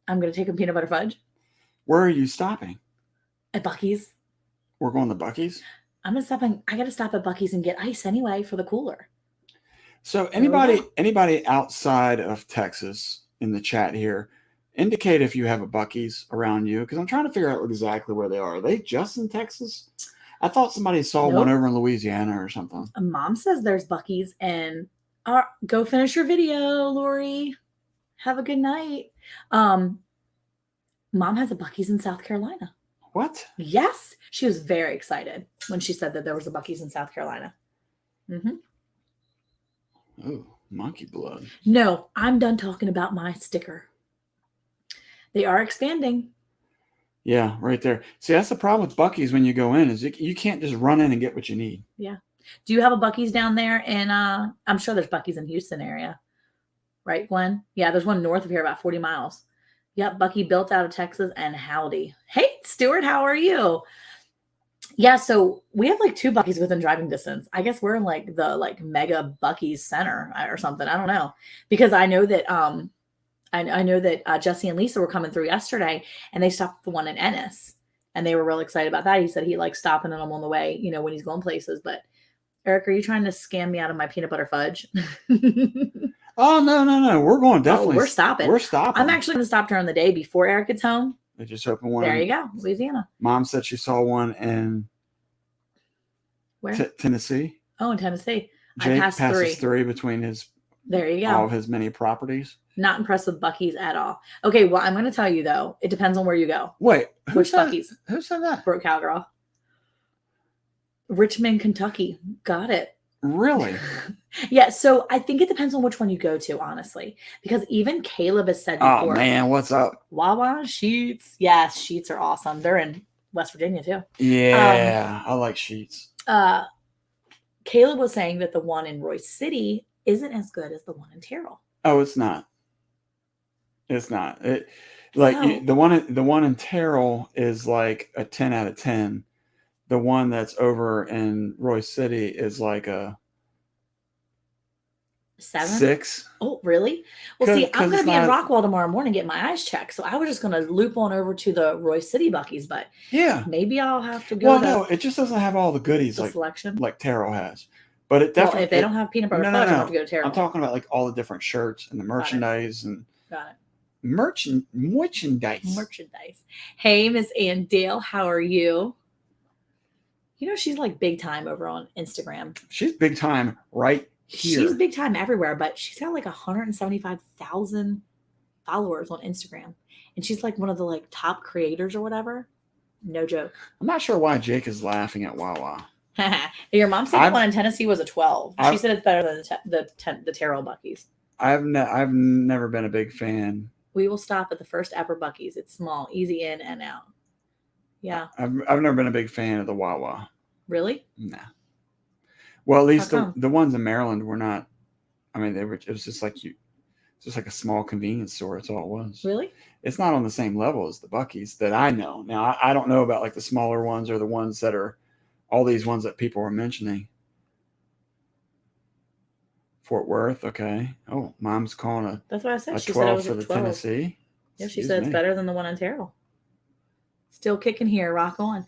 I'm going to take a peanut butter fudge. Where are you stopping? At Buc-ee's. We're going to Buc-ee's? I got to stop at Buc-ee's and get ice anyway for the cooler. So anybody outside of Texas in the chat here, indicate if you have a Buc-ee's around you, because I'm trying to figure out exactly where they are. Are they just in Texas? I thought somebody saw one over in Louisiana or something. Mom says there's Buc-ee's, and go finish your video, Lori. Have a good night. Mom has a Buc-ee's in South Carolina. What? Yes. She was very excited when she said that there was a Buc-ee's in South Carolina. Mm-hmm. Oh, monkey blood. No, I'm done talking about my sticker. They are expanding. Yeah, right there. See, that's the problem with Buc-ee's when you go in, is you can't just run in and get what you need. Yeah. Do you have a Buc-ee's down there? And I'm sure there's Buc-ee's in Houston area. Right, Gwen? Yeah, there's one north of here, about 40 miles. Yep, Buc-ee built out of Texas, and howdy. Hey, Stuart, how are you? Yeah, so we have like 2 Buc-ee's within driving distance. I guess we're in like the mega Buc-ee's center or something. I don't know. Because I know that I know that Jesse and Lisa were coming through yesterday, and they stopped at the one in Ennis, and they were really excited about that. He said he likes stopping at them on the way, when he's going places. But Eric, are you trying to scam me out of my peanut butter fudge? Oh no! We're going definitely. we're stopping. We're stopping. I'm actually going to stop during the day before Eric gets home. They just opened one. There you go, Louisiana. Mom said she saw one in Where? Tennessee. Oh, in Tennessee. Jake I passed passes 3 between There you go. all of his many properties. Not impressed with Buc-ee's at all. Okay, well, I'm going to tell you though. It depends on where you go. Wait, Which Buc-ee's? Who said that? Broke Cowgirl. Richmond, Kentucky. Got it. Really? Yeah, so I think it depends on which one you go to, honestly. Because even Caleb has said before. Oh, man, what's up? Wawa Sheets. Yes, Sheets are awesome. They're in West Virginia, too. Yeah, I like Sheets. Caleb was saying that the one in Royce City isn't as good as the one in Terrell. Oh, it's not. It's not. The one in Terrell is like a 10 out of 10. The one that's over in Royce City is like a 7? 6. Oh, really? Well, see, I'm going to be in Rockwall tomorrow morning getting my eyes checked. So I was just going to loop on over to the Royce City Buc-ee's, but yeah, maybe I'll have to go. Well, no, it just doesn't have all the goodies like selection like Terrell has. But it definitely, if they don't have peanut butter fudge, I'll have to go to Terrell. I'm talking about like all the different shirts and the merchandise and got it. Merchandise. Hey, Miss Ann Dale, how are you? You know, she's like big time over on Instagram. She's big time right here. She's big time everywhere, but she's got like 175,000 followers on Instagram. And she's like one of the like top creators or whatever. No joke. I'm not sure why Jake is laughing at Wawa. Your mom said the one in Tennessee was a 12. She said it's better than the Terrell Buc-ee's. I've never been a big fan. We will stop at the first ever Buc-ee's. It's small, easy in and out. Yeah. I've never been a big fan of the Wawa. Really? Nah. Well, at least the ones in Maryland were not. I mean, it was just like a small convenience store. That's all it was. Really? It's not on the same level as the Buc-ee's that I know. Now, I don't know about like the smaller ones or the ones that are all these ones that people were mentioning. Fort Worth, okay. Oh, Mom's calling that's what I said. She 12 said it was for the 12. Tennessee. Yeah, she said it's better than the one in Terrell. Still kicking here. Rock on.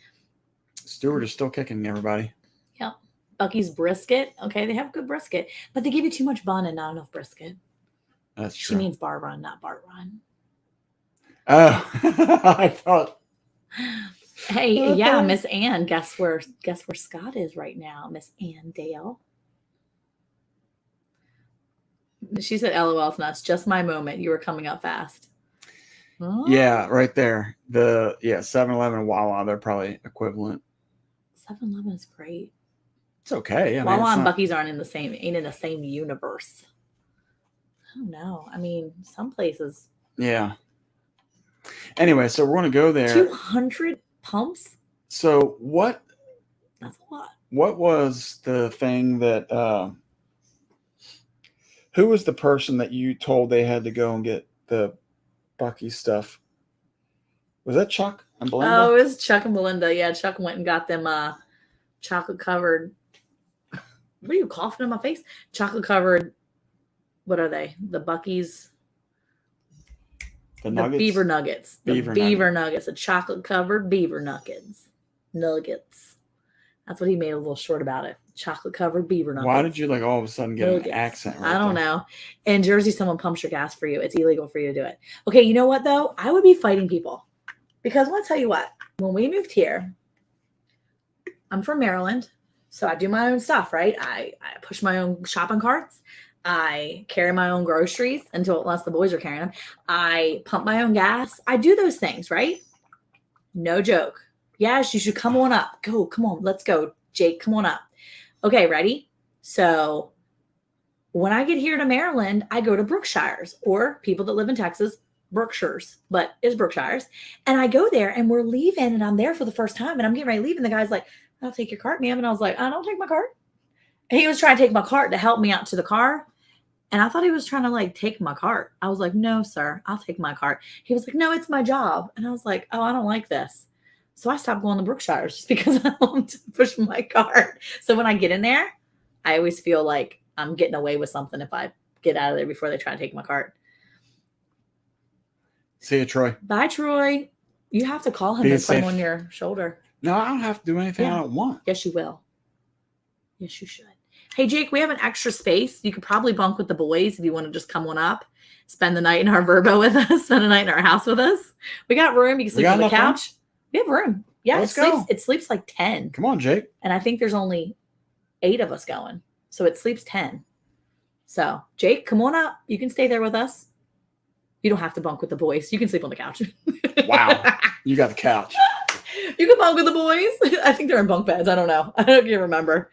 Stewart is still kicking, everybody. Yep. Buc-ee's brisket. Okay, they have good brisket, but they give you too much bun and not enough brisket. That's true. She means bar run, not Bart run. Oh, I thought. Hey, yeah, Miss Ann. Guess where Scott is right now, Miss Ann Dale. She said, "LOL, it's nuts. Just my moment. You were coming up fast." Oh. Yeah, right there. 7-Eleven and Wawa, they're probably equivalent. 7-Eleven is great. It's okay. Wawa and Buc-ee's ain't in the same universe. I don't know. I mean, some places. Yeah. Anyway, so we're going to go there. 200 pumps? So what? That's a lot. What was the thing that? Who was the person that you told they had to go and get the Buc-ee stuff? Was that Chuck and Belinda? Oh, it was Chuck and Belinda. Yeah, Chuck went and got them chocolate covered. What are you coughing in my face? Chocolate covered. What are they? The Buc-ee's. The nuggets? Beaver nuggets. Beaver nuggets. The chocolate covered beaver nuggets. Nuggets. That's what he made a little short about it. Chocolate covered beaver nuggets. Why did you all of a sudden get an accent? I don't know. In Jersey, someone pumps your gas for you. It's illegal for you to do it. Okay, you know what though? I would be fighting people because I want to tell you what. When we moved here, I'm from Maryland, so I do my own stuff, right? I push my own shopping carts. I carry my own groceries unless the boys are carrying them. I pump my own gas. I do those things, right? No joke. Yes, you should come on up. Come on, let's go. Jake, come on up. Okay, ready? So when I get here to Maryland, I go to Brookshire's, or people that live in Texas, Berkshire's, but it's Brookshire's. And I go there and we're leaving and I'm there for the first time and I'm getting ready to leave. And the guy's like, "I'll take your cart, ma'am." And I was like, "I don't take my cart." And he was trying to take my cart to help me out to the car. And I thought he was trying to take my cart. I was like, "No, sir, I'll take my cart." He was like, "No, it's my job." And I was like, "Oh, I don't like this." So I stopped going to Brookshire's just because I don't want to push my cart. So when I get in there, I always feel like I'm getting away with something if I get out of there before they try to take my cart. See you, Troy. Bye, Troy. You have to call him and put him on your shoulder. No, I don't have to do anything I don't want. Yes, you will. Yes, you should. Hey, Jake, we have an extra space. You could probably bunk with the boys if you want to just come on up, spend the night in our Verbo with us, spend a night in our house with us. We got room. You can sleep on the couch. We have room. Yeah, Let's go. It sleeps like 10. Come on, Jake. And I think there's only 8 of us going. So it sleeps 10. So, Jake, come on up. You can stay there with us. You don't have to bunk with the boys. You can sleep on the couch. Wow. You got the couch. You can bunk with the boys. I think they're in bunk beds. I don't know. I don't even remember.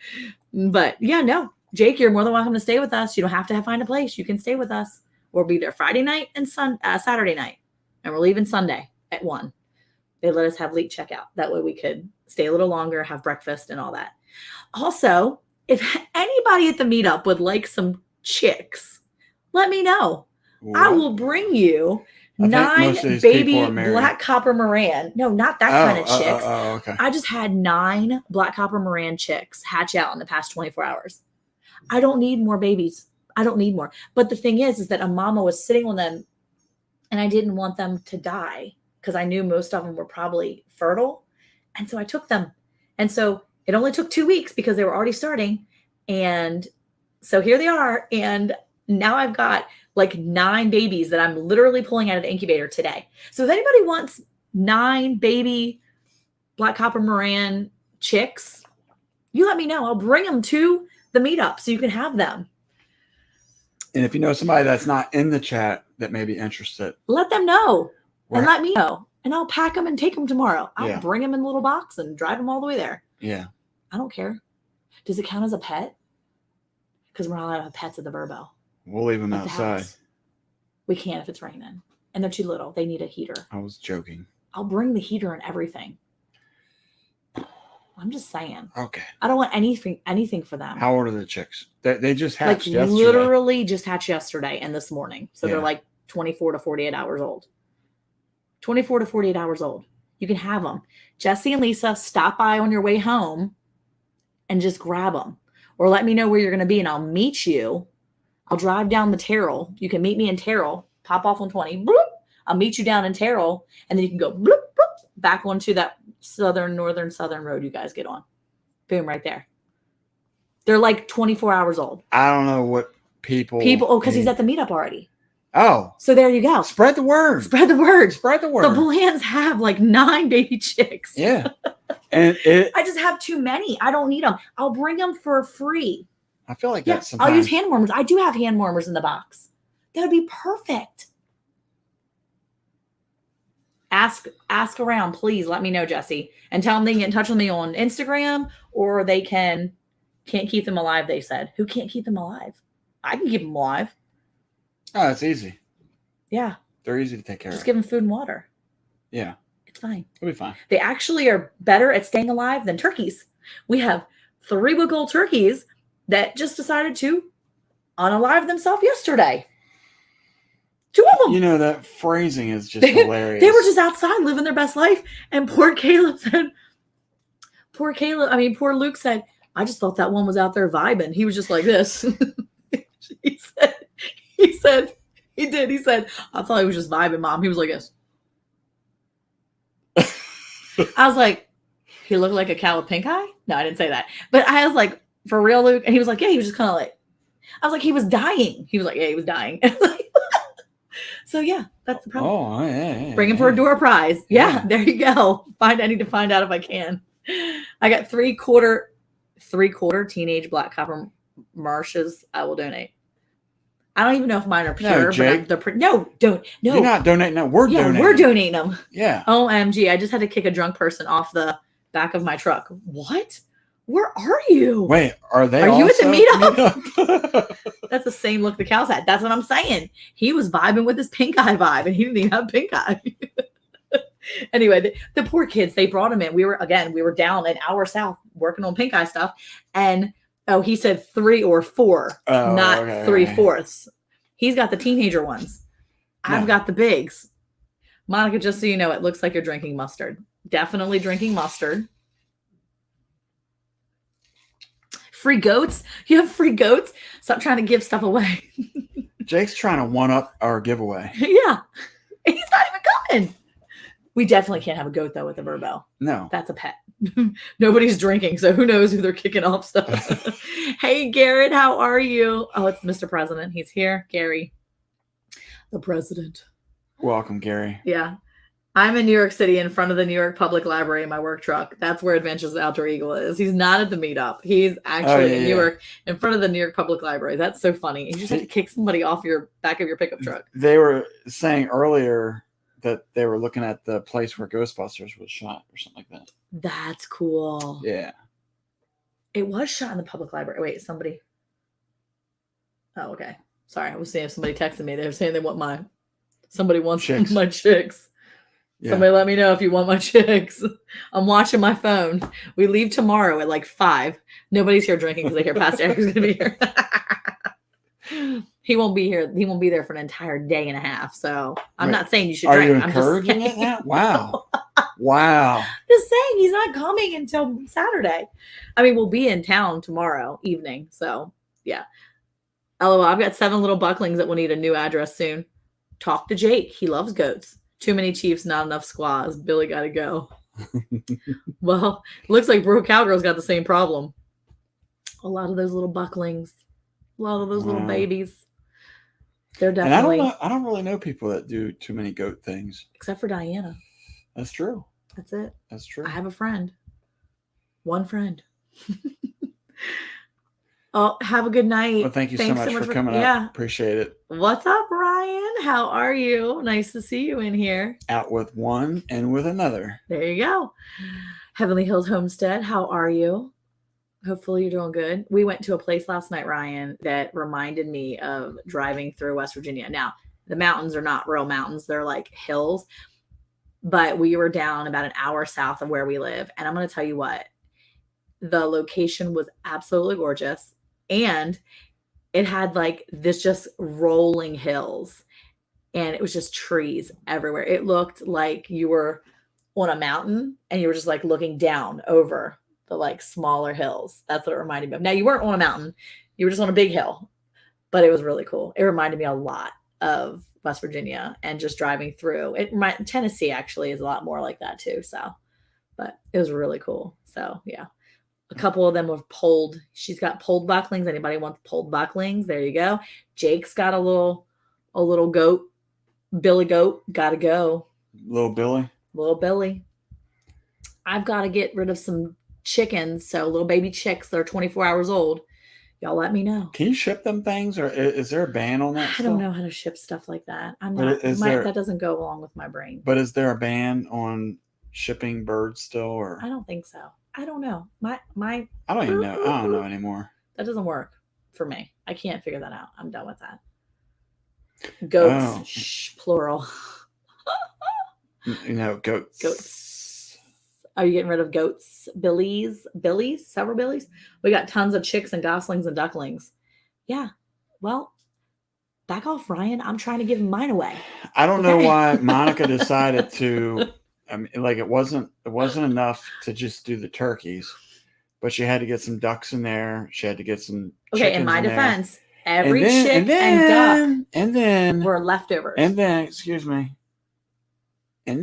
But yeah, no. Jake, you're more than welcome to stay with us. You don't have to find a place. You can stay with us. We'll be there Friday night and Saturday night. And we're leaving Sunday at 1. They let us have late checkout. That way we could stay a little longer, have breakfast and all that. Also, if anybody at the meetup would like some chicks, let me know. What? I will bring you 9 baby black copper Moran. No, not that kind of chicks. Okay. I just had 9 black copper Moran chicks hatch out in the past 24 hours. I don't need more babies. I don't need more. But the thing is that a mama was sitting on them and I didn't want them to die because I knew most of them were probably fertile. And so I took them. And so it only took 2 weeks because they were already starting. And so here they are. And now I've got like 9 babies that I'm literally pulling out of the incubator today. So if anybody wants 9 baby black copper Moran chicks, you let me know. I'll bring them to the meetup so you can have them. And if you know somebody that's not in the chat that may be interested, let them know and let me know. And I'll pack them and take them tomorrow. I'll bring them in a little box and drive them all the way there. Yeah. I don't care. Does it count as a pet? Because we're not allowed to have pets at the Verbo. We'll leave them outside. We can't if it's raining. And they're too little. They need a heater. I was joking. I'll bring the heater and everything. I'm just saying. Okay. I don't want anything for them. How old are the chicks? They just hatched yesterday. Literally just hatched yesterday and this morning. So they're like 24 to 48 hours old. 24 to 48 hours old. You can have them. Jesse and Lisa, stop by on your way home and just grab them. Or let me know where you're going to be and I'll meet you. I'll drive down the Terrell. You can meet me in Terrell. Pop off on 20. Bloop. I'll meet you down in Terrell. And then you can go bloop, bloop, back onto that southern road you guys get on. Boom, right there. They're like 24 hours old. I don't know what people. Oh, because he's at the meetup already. Oh. So there you go. Spread the word. Spread the word. Spread the word. The Blands have like 9 baby chicks. Yeah. And I just have too many. I don't need them. I'll bring them for free. I feel like that's sometimes. I'll use hand warmers. I do have hand warmers in the box. That would be perfect. Ask around, please. Let me know, Jesse, and tell them they can get in touch with me on Instagram, or they can't keep them alive. They said, who can't keep them alive? I can keep them alive. Oh, it's easy. Yeah, they're easy to take care of. Just give them food and water. Yeah, it's fine. It'll be fine. They actually are better at staying alive than turkeys. We have 3-week-old turkeys that just decided to unalive themselves yesterday. 2 of them. You know, that phrasing is just hilarious. They were just outside living their best life. And poor Luke said, I just thought that one was out there vibing. He was just like this. He said, I thought he was just vibing, Mom. He was like this. I was like, he looked like a cow with pink eye? No, I didn't say that. But I was like, for real, Luke? And he was like, yeah, he was just kind of like, I was like, he was dying. He was like, yeah, he was dying. So yeah, that's the problem. Oh, yeah. Bring him for a door prize. Yeah, there you go. I need to find out if I can. I got 3/4 teenage black copper marshes. I will donate. I don't even know if mine are pure. No, Jake. No. You're not donating them. We're donating. We're donating them. Yeah. OMG. I just had to kick a drunk person off the back of my truck. What? Where are you? Wait, are they? Are you at the meetup? That's the same look the cows had. That's what I'm saying. He was vibing with his pink eye vibe, and he didn't even have pink eye. Anyway, the poor kids, they brought him in. We were down an hour south working on pink eye stuff, and he said 3 or 4, not 3/4. He's got the teenager ones. I've got the bigs. Monica, just so you know, it looks like you're drinking mustard. Definitely drinking mustard. Free goats? You have free goats? Stop trying to give stuff away. Jake's trying to one up our giveaway. Yeah. He's not even coming. We definitely can't have a goat, though, at the Verbo. No. That's a pet. Nobody's drinking, so who knows who they're kicking off stuff. Hey, Garrett, how are you? Oh, it's Mr. President. He's here. Gary, the president. Welcome, Gary. Yeah. I'm in New York City in front of the New York Public Library in my work truck. That's where Adventures of the Outdoor Eagle is. He's not at the meetup. He's actually in New York in front of the New York Public Library. That's so funny. You just have to kick somebody off your back of your pickup truck. They were saying earlier that they were looking at the place where Ghostbusters was shot or something like that. That's cool. Yeah. It was shot in the public library. Wait, somebody. Oh, okay. Sorry. I was seeing if somebody texted me. They were saying they want somebody wants chicks. My chicks. Yeah. Somebody let me know if you want my chicks. I'm watching my phone. We leave tomorrow at like 5. Nobody's here drinking because they hear Pastor Eric's going to be here. He won't be here. He won't be there for an entire day and a half. So I'm not saying you should drink. Are you encouraging it now? Wow. Wow. Just saying he's not coming until Saturday. I mean, we'll be in town tomorrow evening. So yeah. LOL, I've got 7 little bucklings that will need a new address soon. Talk to Jake. He loves goats. Too many Chiefs, not enough squaws. Billy got to go. Well, looks like Bro Cowgirl's got the same problem. A lot of those little bucklings, a lot of those little babies. They're definitely. And I don't really know people that do too many goat things. Except for Diana. That's true. That's it. That's true. I have a friend. One friend. Oh, have a good night. Well, thank you so much for coming up. Appreciate it. What's up, Ryan? How are you? Nice to see you in here. Out with one and with another. There you go. Heavenly Hills Homestead, how are you? Hopefully you're doing good. We went to a place last night, Ryan, that reminded me of driving through West Virginia. Now, the mountains are not real mountains. They're like hills. But we were down about an hour south of where we live. And I'm going to tell you what, the location was absolutely gorgeous. And it had like this just rolling hills. And it was just trees everywhere. It looked like you were on a mountain and you were just like looking down over the like smaller hills. That's what it reminded me of. Now, you weren't on a mountain. You were just on a big hill. But it was really cool. It reminded me a lot of West Virginia and just driving through. Tennessee actually is a lot more like that too. So, but it was really cool. So, yeah. A couple of them were polled. She's got polled bucklings. Anybody wants polled bucklings? There you go. Jake's got a little goat. Billy goat. Gotta go. Little Billy. I've got to get rid of some chickens. So little baby chicks that are 24 hours old. Y'all let me know. Can you ship them things, or is there a ban on that? I don't know how to ship stuff like that. That doesn't go along with my brain. But is there a ban on shipping birds still, or? I don't think so. I don't know. I don't even know. I don't know anymore. That doesn't work for me. I can't figure that out. I'm done with that. Goats, plural. Goats. Goats. Are you getting rid of goats? Billies? Several Billies? We got tons of chicks and goslings and ducklings. Yeah. Well, back off, Ryan. I'm trying to give mine away. I don't know why Monica decided to. I mean, like it wasn't enough to just do the turkeys, but she had to get some ducks in there. She had to get some. Okay, in my defense, every chick and duck were leftovers. And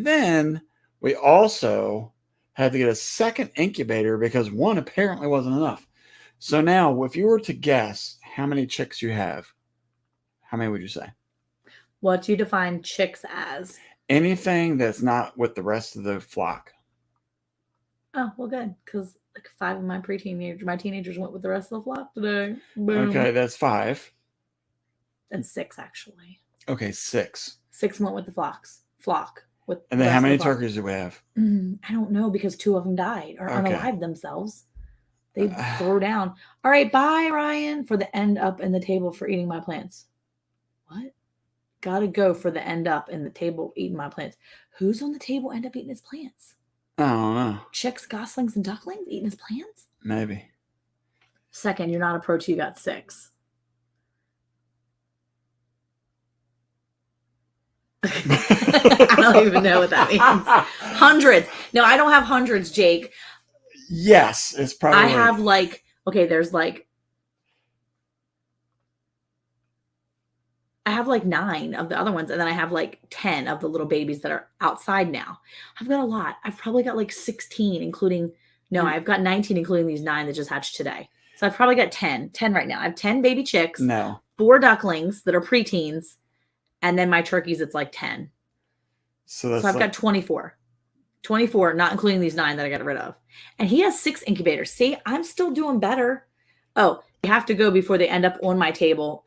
then we also had to get a second incubator because one apparently wasn't enough. So now, if you were to guess how many chicks you have, how many would you say? What do you define chicks as? Anything that's not with the rest of the flock. Oh, well, good. Because like 5 of my teenagers went with the rest of the flock today. Boom. Okay, that's 5. That's 6, actually. Okay, 6. 6 went with the flock. And then how many turkeys do we have? I don't know because 2 of them died or unalived themselves. They threw down. All right, bye, Ryan, for the end up in the table for eating my plants. What? Gotta go for the end up in the table eating my plants. Who's on the table end up eating his plants? I don't know. Chicks, goslings, and ducklings eating his plants? Maybe. Second, you're not a pro 2, you got 6. I don't even know what that means. Hundreds. No, I don't have hundreds, Jake. Yes, it's probably. I have there's I have like 9 of the other ones, and then I have like 10 of the little babies that are outside now. I've got a lot. I've probably got like 16, including, no, You- I've got 19, including these 9 that just hatched today. So I've probably got 10 right now. I have 10 baby chicks, No. 4 ducklings that are preteens, and then my turkeys, it's like 10. So that's So I've like, got 24. 24, not including these 9 that I got rid of. And he has 6 incubators. See, I'm still doing better. Oh, you have to go before they end up on my table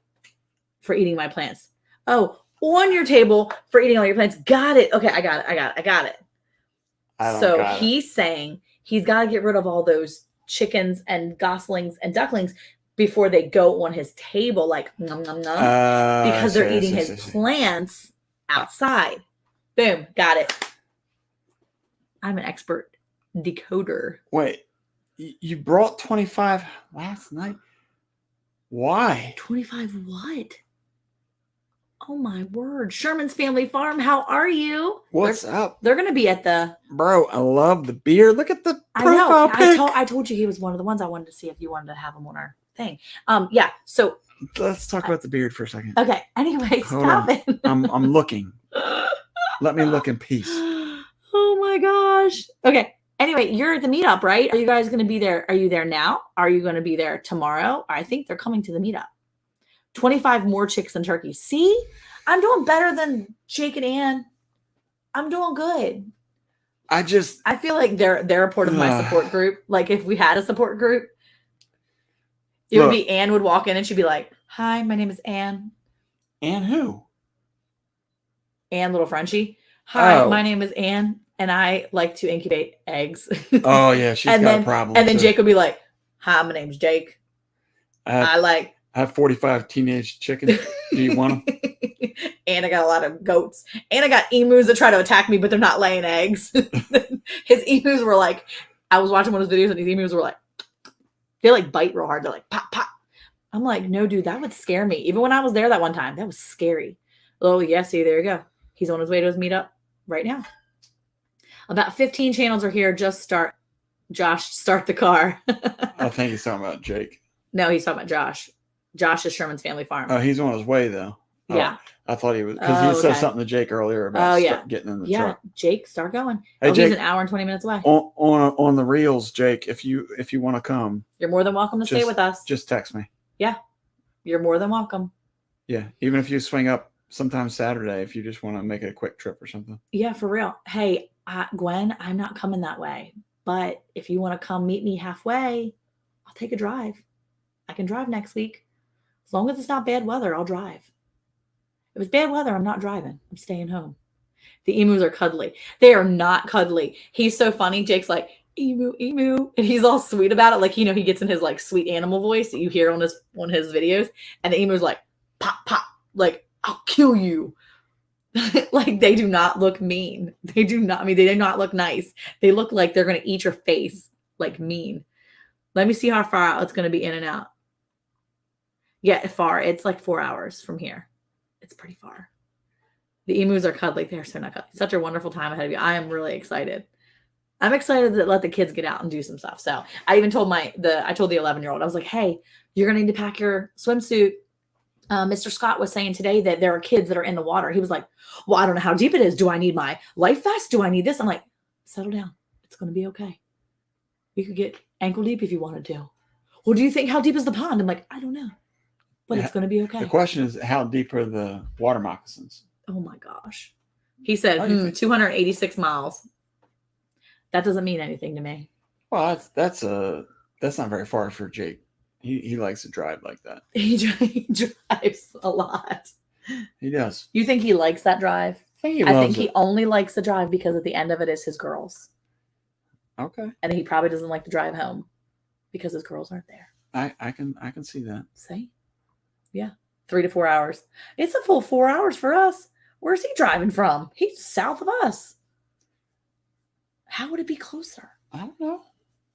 for eating my plants. Oh, on your table for eating all your plants. Got it. Okay, I got it. I don't So got it. he's saying he's got to get rid of all those chickens and goslings and ducklings before they go on his table, like nom, nom, nom, because they're eating his plants outside. Boom, got it. I'm an expert decoder. Wait, you brought 25 last night? Why? 25 what? Oh my word. Sherman's Family Farm, how are you? What's up? They're going to be at the... Bro, I love the beard. Look at the I know. profile pic. I told you he was one of the ones I wanted to see if you wanted to have him on our thing. Yeah, so... Let's talk about the beard for a second. Okay, anyway, Hold stop on. it. I'm looking. Let me look in peace. Oh my gosh. Okay. Anyway, you're at the meetup, right? Are you guys going to be there? Are you there now? Are you going to be there tomorrow? I think they're coming to the meetup. 25 more chicks and turkeys. See, I'm doing better than Jake and Ann. I'm doing good. I feel like they're a part of my support group. Like if we had a support group, it would be Ann would walk in and she'd be like, "Hi, my name is Ann." Ann who? Ann Little Frenchie. "Hi, my name is Ann, and I like to incubate eggs." Oh yeah, she's got a problem. And then Jake would be like, "Hi, my name's Jake. I have 45 teenage chickens. Do you want them?" And I got a lot of goats. And I got emus that try to attack me, but they're not laying eggs. His emus were like, I was watching one of his videos, and these emus were like, they like bite real hard. They're like, pop, pop. I'm like, no, dude, that would scare me. Even when I was there that one time, that was scary. Oh, yeah, see, there you go. He's on his way to his meetup right now. About 15 channels are here. Just start. Josh, start the car. I think he's talking about Jake. No, he's talking about Josh. Josh is Sherman's Family Farm. Oh, he's on his way, though. Yeah. I thought he was, because he said something to Jake earlier about getting in the truck. Jake, start going. Hey, Jake, he's an hour and 20 minutes away. On the reels, Jake, if you want to come. You're more than welcome to stay with us. Just text me. Yeah. You're more than welcome. Yeah. Even if you swing up sometime Saturday, if you just want to make it a quick trip or something. Yeah, for real. Hey, Gwen, I'm not coming that way. But if you want to come meet me halfway, I'll take a drive. I can drive next week. As long as it's not bad weather, I'll drive. If it's bad weather, I'm not driving. I'm staying home. The emus are cuddly. They are not cuddly. He's so funny. Jake's like, emu, emu. And he's all sweet about it. Like, he gets in his like sweet animal voice that you hear on his videos. And the emu's like, pop, pop. Like, I'll kill you. Like, they do not look mean. They do not look nice. They look like they're going to eat your face. Like, mean. Let me see how far out it's going to be in and out. Yeah, far. It's like 4 hours from here. It's pretty far. The emus are cuddly. They're so not cuddly. Such a wonderful time ahead of you. I am really excited. I'm excited to let the kids get out and do some stuff. So I even told I told the 11-year-old, I was like, hey, you're going to need to pack your swimsuit. Mr. Scott was saying today that there are kids that are in the water. He was like, well, I don't know how deep it is. Do I need my life vest? Do I need this? I'm like, settle down. It's going to be okay. You could get ankle deep if you wanted to. Well, do you think how deep is the pond? I'm like, I don't know. But it's going to be okay. The question is, how deep are the water moccasins? Oh my gosh. He said, 286 miles. That doesn't mean anything to me. Well, that's not very far for Jake. He likes to drive like that. He drives a lot. He does. You think he likes that drive? I think he only likes the drive because at the end of it is his girls. Okay. And he probably doesn't like to drive home because his girls aren't there. I can see that. See? Yeah. 3 to 4 hours. It's a full 4 hours for us. Where's he driving from? He's south of us. How would it be closer? I don't know.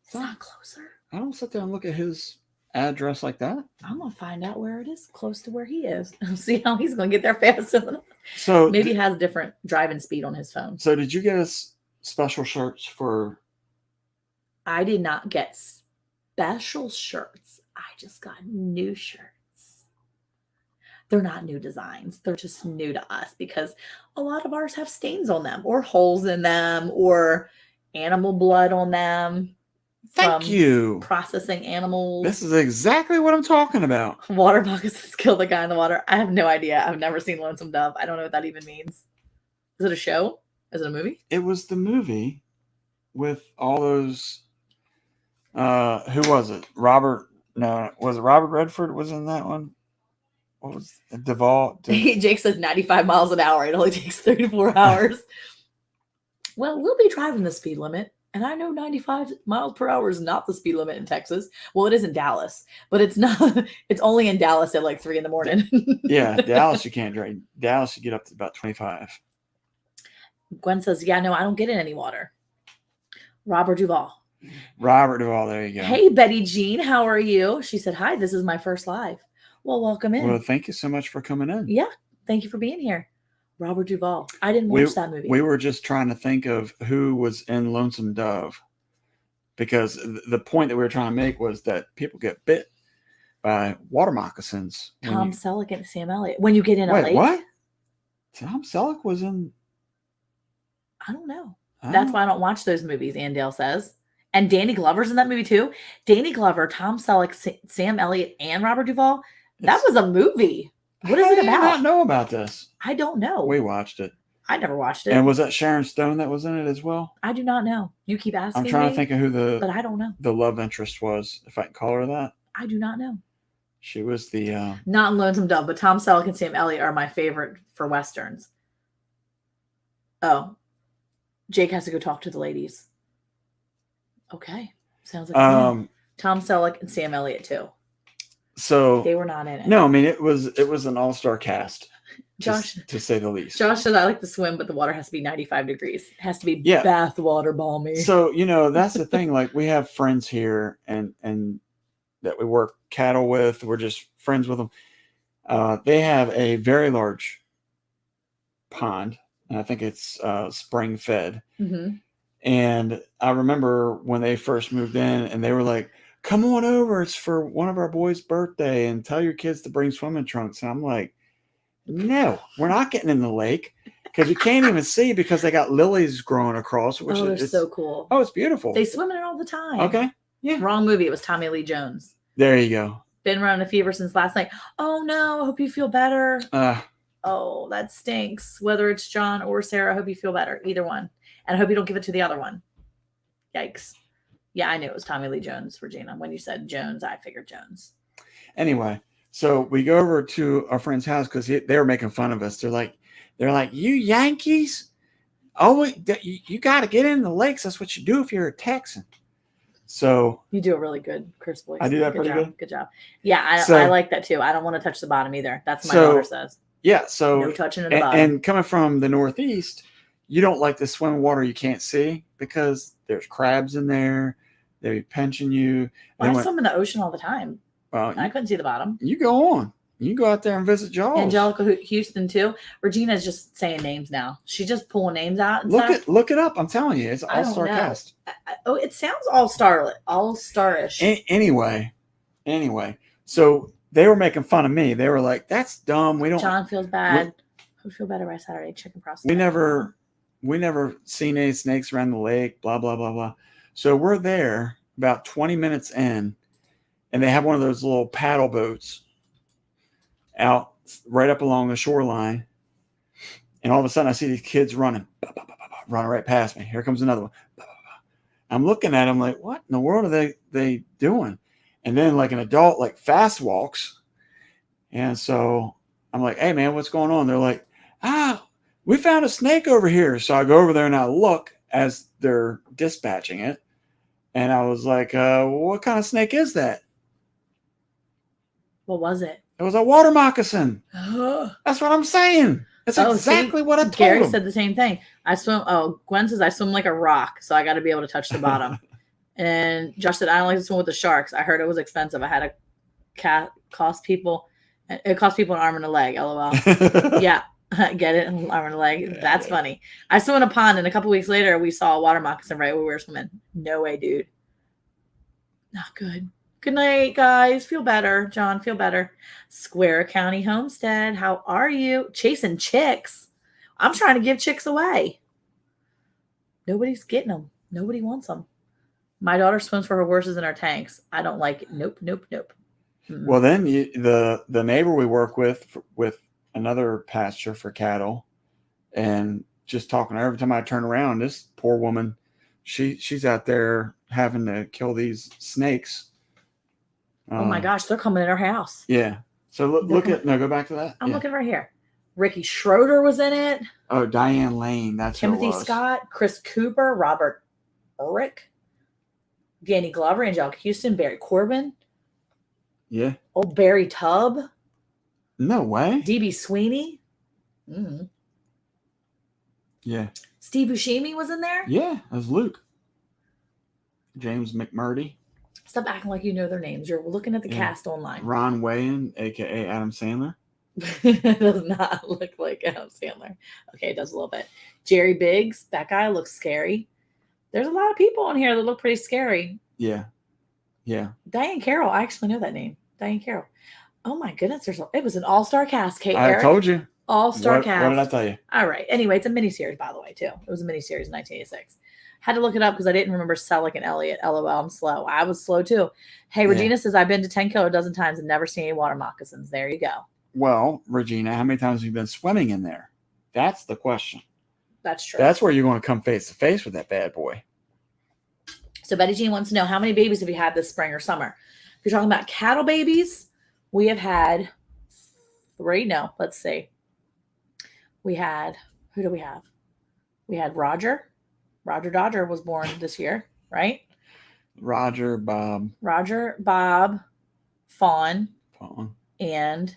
It's not closer. I don't sit there and look at his address like that. I'm going to find out where it is close to where he is. See how he's going to get there faster than us. So maybe he has different driving speed on his phone. So did you get us special shirts for? I did not get special shirts. I just got new shirts. they're not new designs. They're just new to us because a lot of ours have stains on them or holes in them or animal blood on them. Thank you. Processing animals. This is exactly what I'm talking about. Water moccasins kill the guy in the water. I have no idea. I've never seen Lonesome Dove. I don't know what that even means. Is it a show? Is it a movie? It was the movie with all those. Who was it? Was it Robert Redford was in that one? What was it? Duvall? Jake says 95 miles an hour. It only takes 34 hours. Well, we'll be driving the speed limit. And I know 95 miles per hour is not the speed limit in Texas. Well, it is in Dallas, but it's not. It's only in Dallas at like 3 a.m. Yeah, Dallas, you can't drive. Dallas, you get up to about 25. Gwen says, yeah, no, I don't get in any water. Robert Duvall, there you go. Hey, Betty Jean, how are you? She said, hi, this is my first live. Well, welcome in. Well, thank you so much for coming in. Yeah, thank you for being here. Robert Duvall. I didn't watch that movie. We were just trying to think of who was in Lonesome Dove because the point that we were trying to make was that people get bit by water moccasins. Tom Selleck and Sam Elliott. When you get in a lake. What? Tom Selleck was in. I don't know. That's why I don't watch those movies, Andale says. And Danny Glover's in that movie too. Danny Glover, Tom Selleck, Sam Elliott, and Robert Duvall. That was a movie. What is it about? I don't know about this. I don't know. We watched it. I never watched it. And was that Sharon Stone that was in it as well? I do not know. You keep asking I'm trying me, to think of who but I don't know. The love interest was, if I can call her that. I do not know. She was the... Not in Lonesome Dove, but Tom Selleck and Sam Elliott are my favorite for Westerns. Oh. Jake has to go talk to the ladies. Okay. Sounds like Tom Selleck and Sam Elliott too. So they were not in it. No, I mean it was an all-star cast. Josh, to say the least. Josh said I like to swim, but the water has to be 95 degrees. It has to be bath water balmy. So, that's the thing. Like we have friends here and that we work cattle with. We're just friends with them. They have a very large pond. And I think it's spring fed. Mm-hmm. And I remember when they first moved in and they were like, come on over. It's for one of our boys' birthday and tell your kids to bring swimming trunks. And I'm like, no, we're not getting in the lake because you can't even see because they got lilies growing across. Which they're so cool. Oh, it's beautiful. They swim in it all the time. Okay. Yeah. Wrong movie. It was Tommy Lee Jones. There you go. Been running a fever since last night. Oh, no. I hope you feel better. Oh, that stinks. Whether it's John or Sarah, I hope you feel better. Either one. And I hope you don't give it to the other one. Yikes. Yeah, I knew it was Tommy Lee Jones, Regina. When you said Jones, I figured Jones. Anyway, so we go over to our friend's house because they were making fun of us. They're like, you Yankees? Oh, you got to get in the lakes. That's what you do if you're a Texan. So you do a really good Chris voice. I do that pretty good. Good job. Yeah, I like that too. I don't want to touch the bottom either. That's what my daughter says. Yeah, so no touching of the bottom. And coming from the Northeast, you don't like to swim in water you can't see because there's crabs in there. They be pinching you. Well, I swim in the ocean all the time. Well, I couldn't see the bottom. You go on. You go out there and visit Jaws. Angelica Houston too. Regina's just saying names now. She's just pulling names out. And look it up. I'm telling you, it's all-star cast. It sounds all-starish. Anyway, so they were making fun of me. They were like, "That's dumb. We don't." John feels bad. Who feel better by Saturday? Chicken process. We never seen any snakes around the lake. Blah blah blah blah. So we're there about 20 minutes in, and they have one of those little paddle boats out right up along the shoreline. And all of a sudden I see these kids running right past me. Here comes another one. I'm looking at them like, what in the world are they doing? And then like an adult like fast walks. And so I'm like, hey man, what's going on? They're like, we found a snake over here. So I go over there and I look as they're dispatching it. And I was like, what kind of snake is that? What was it? It was a water moccasin. That's what I'm saying. That's exactly what I told Gary him. said the same thing. Gwen says I swim like a rock, so I got to be able to touch the bottom. And Josh said I don't like to swim with the sharks. I heard it was expensive. I had to cost people an arm and a leg. LOL. Yeah, get it? An arm and a leg. That's funny. I swam in a pond, and a couple weeks later, we saw a water moccasin right where we were swimming. No way, dude. Not good. Good night, guys. Feel better. John, feel better. Square County Homestead, how are you? Chasing chicks. I'm trying to give chicks away. Nobody's getting them. Nobody wants them. My daughter swims for her horses in our tanks. I don't like it. Nope, nope, nope. Mm-mm. Well, then the neighbor we work with another pasture for cattle, and just talking to her, every time I turn around, this poor woman, she's out there having to kill these snakes. Oh my gosh, they're coming in our house. Yeah. So look at go back to that. I'm looking right here. Ricky Schroeder was in it. Oh, Diane Lane. That's Timothy who it was. Scott, Chris Cooper, Robert Urich, Danny Glover, Angelica Houston, Barry Corbin. Yeah. Oh, Barry Tubb. No way. DB Sweeney. Mm-hmm. Yeah. Steve Buscemi was in there. Yeah, that was Luke. James McMurdy. Stop acting like you know their names. You're looking at the cast online. Ron Wayne, a.k.a. Adam Sandler. It does not look like Adam Sandler. Okay, it does a little bit. Jerry Biggs. That guy looks scary. There's a lot of people in here that look pretty scary. Yeah. Yeah. Diane Carroll. I actually know that name. Diane Carroll. Oh my goodness. It was an all-star cast, Kate. I told you. All-star cast. What did I tell you? All right. Anyway, it's a miniseries, by the way, too. It was a miniseries in 1986. Had to look it up because I didn't remember Selleck and Elliott. LOL, I'm slow. I was slow, too. Hey, Regina says, I've been to Tenko a dozen times and never seen any water moccasins. There you go. Well, Regina, how many times have you been swimming in there? That's the question. That's true. That's where you're going to come face to face with that bad boy. So Betty Jean wants to know, how many babies have you had this spring or summer? If you're talking about cattle babies, we have had 3. No, let's see. We had, who do we have? We had Roger. Roger Dodger was born this year, right? Roger, Bob, Fawn, and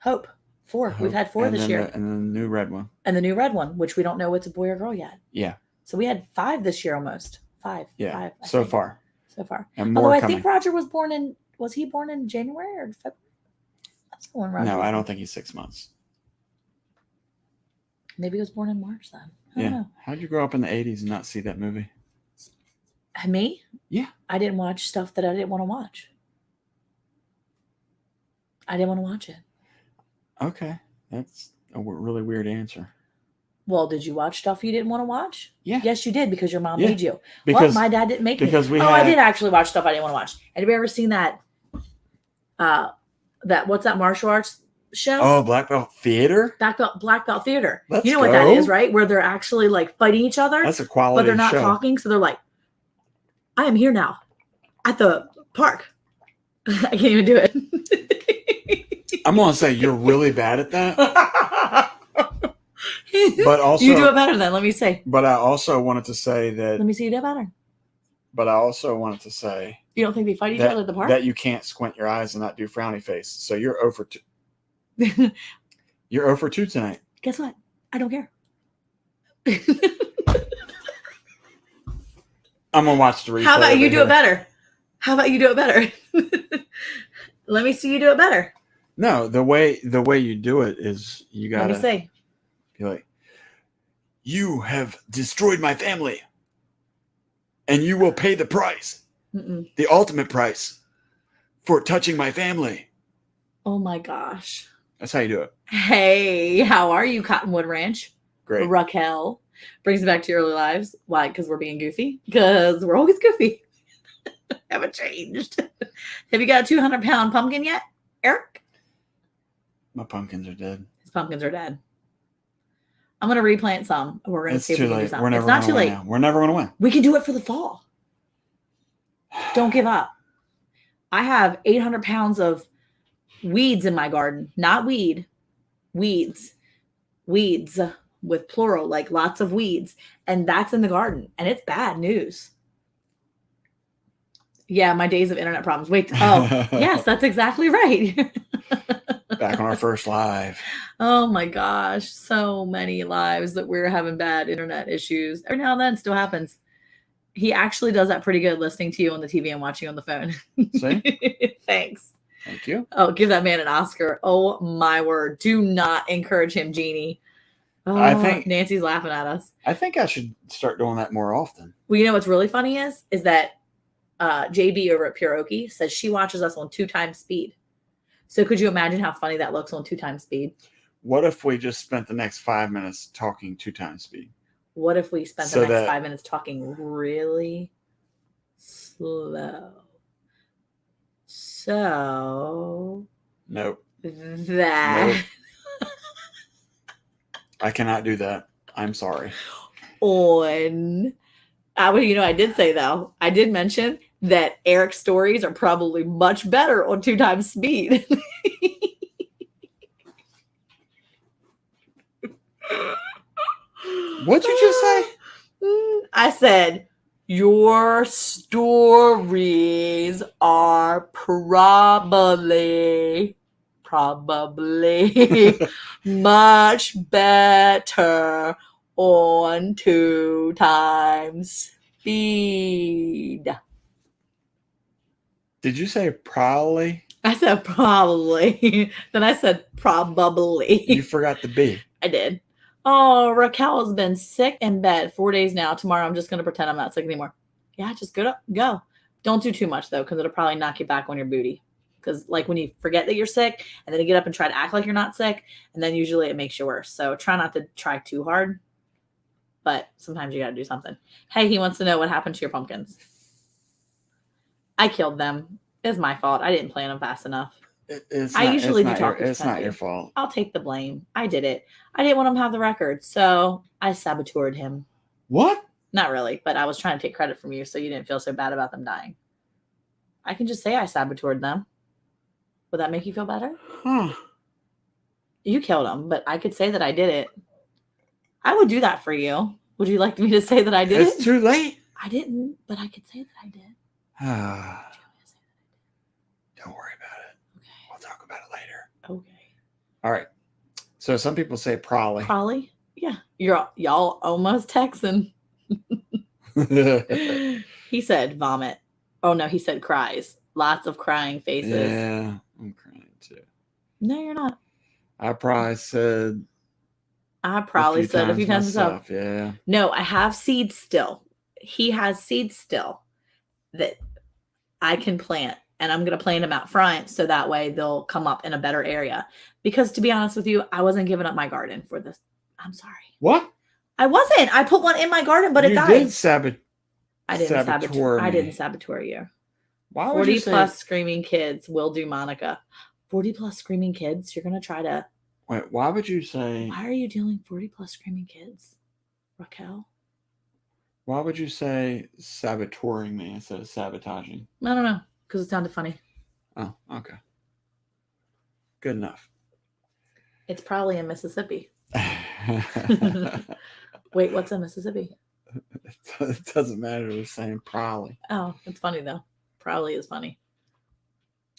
Hope. 4. We've had 4 this year. And the new red one. And the new red one, which we don't know it's a boy or girl yet. Yeah. So we had 5 this year almost. 5. Yeah. 5, so far. And more coming. I think Roger was born in, was he born in January or February? That's the one Roger. No, I don't think he's 6 months. Maybe he was born in March then. I don't know. How'd you grow up in the 80s and not see that movie? Me? Yeah. I didn't watch stuff that I didn't want to watch. I didn't want to watch it. Okay. That's a really weird answer. Well, did you watch stuff you didn't want to watch? Yeah. Yes, you did because your mom made you. Because my dad didn't make me. I did actually watch stuff I didn't want to watch. Have you ever seen that? What's that martial arts show? Oh, Black Belt Theater? Black Belt Theater. Let's you know go. what that is, right? Where they're actually like fighting each other. That's a quality show. But they're not talking. So they're like, I am here now at the park. I can't even do it. I'm going to say you're really bad at that. But also, you do it better then. Let me say. But I also wanted to say that. Let me see you do it better. But I also wanted to say. You don't think they fight each other at the park? That you can't squint your eyes and not do frowny face. So you're 0 for 2. You're 0 for 2 tonight. Guess what? I don't care. I'm going to watch the replay. How about you do it better? Let me see you do it better. No, the way you do it is you got to. Let me say. Be like, you have destroyed my family, and you will pay the price, the ultimate price, for touching my family. Oh my gosh. That's how you do it. Hey, how are you, Cottonwood Ranch? Great. Raquel. Brings it back to your early lives. Why? Because we're being goofy? Because we're always goofy. Haven't changed. Have you got a 200-pound pumpkin yet, Eric? My pumpkins are dead. His pumpkins are dead. I'm going to replant some. We're going to see if we can do something. It's not too late. We're never going to win. We can do it for the fall. Don't give up. I have 800 pounds of weeds in my garden. Not weed. Weeds. Weeds with plural, like lots of weeds. And that's in the garden. And it's bad news. Yeah, my days of internet problems. Wait. Oh, yes, that's exactly right. Back on our first live. Oh my gosh. So many lives that we're having bad internet issues. Every now and then it still happens. He actually does that pretty good listening to you on the TV and watching on the phone. See? Thanks. Thank you. Oh, give that man an Oscar. Oh my word. Do not encourage him, Jeannie. Oh, I think Nancy's laughing at us. I think I should start doing that more often. Well, you know what's really funny is that JB over at Pure Okie says she watches us on 2 times speed. So could you imagine how funny that looks on 2 times speed? What if we just spent the next 5 minutes talking 2 times speed? What if we spent So the next that- 5 minutes talking really slow? So Nope. that I cannot do that. I'm sorry. on I did say though, I did mention that Eric's stories are probably much better on 2 times speed. What'd you just say? I said your stories are probably much better on 2 times speed. Did you say probably? I said probably. Then I said probably. You forgot the B. I did. Oh, Raquel has been sick in bed 4 days now. Tomorrow I'm just going to pretend I'm not sick anymore. Yeah, just go. Don't do too much though, because it'll probably knock you back on your booty. Because like when you forget that you're sick and then you get up and try to act like you're not sick, and then usually it makes you worse. So try not to try too hard. But sometimes you got to do something. Hey, he wants to know what happened to your pumpkins. I killed them. It's my fault. I didn't plan them fast enough. It's not your fault. I'll take the blame. I did it. I didn't want him to have the record, so I saboteured him. What? Not really, but I was trying to take credit from you so you didn't feel so bad about them dying. I can just say I saboteured them. Would that make you feel better? Huh. You killed them, but I could say that I did it. I would do that for you. Would you like me to say that I did it? It's too late. I didn't, but I could say that I did. Don't worry about it. Okay. We'll talk about it later. Okay. All right. So some people say probably. Probably. Yeah. Y'all almost Texan. He said vomit. Oh no, he said cries. Lots of crying faces. Yeah, I'm crying too. No, you're not. I probably said I probably said a few times myself. Yeah. No, I have seeds still. He has seeds still that I can plant, and I'm going to plant them out front so that way they'll come up in a better area. Because to be honest with you, I wasn't giving up my garden for this. I'm sorry. What? I wasn't. I put one in my garden, but it died. I didn't saboteur you. Why would 40 you say, plus screaming kids will do Monica. 40 plus screaming kids? You're going to try to... Wait, why would you say... Why are you dealing 40 plus screaming kids, Raquel? Why would you say saboteuring me instead of sabotaging? I don't know, because it sounded funny. Oh, okay. Good enough. It's probably in Mississippi. Wait, what's in Mississippi? It doesn't matter. They're saying probably. Oh, it's funny though. Probably is funny.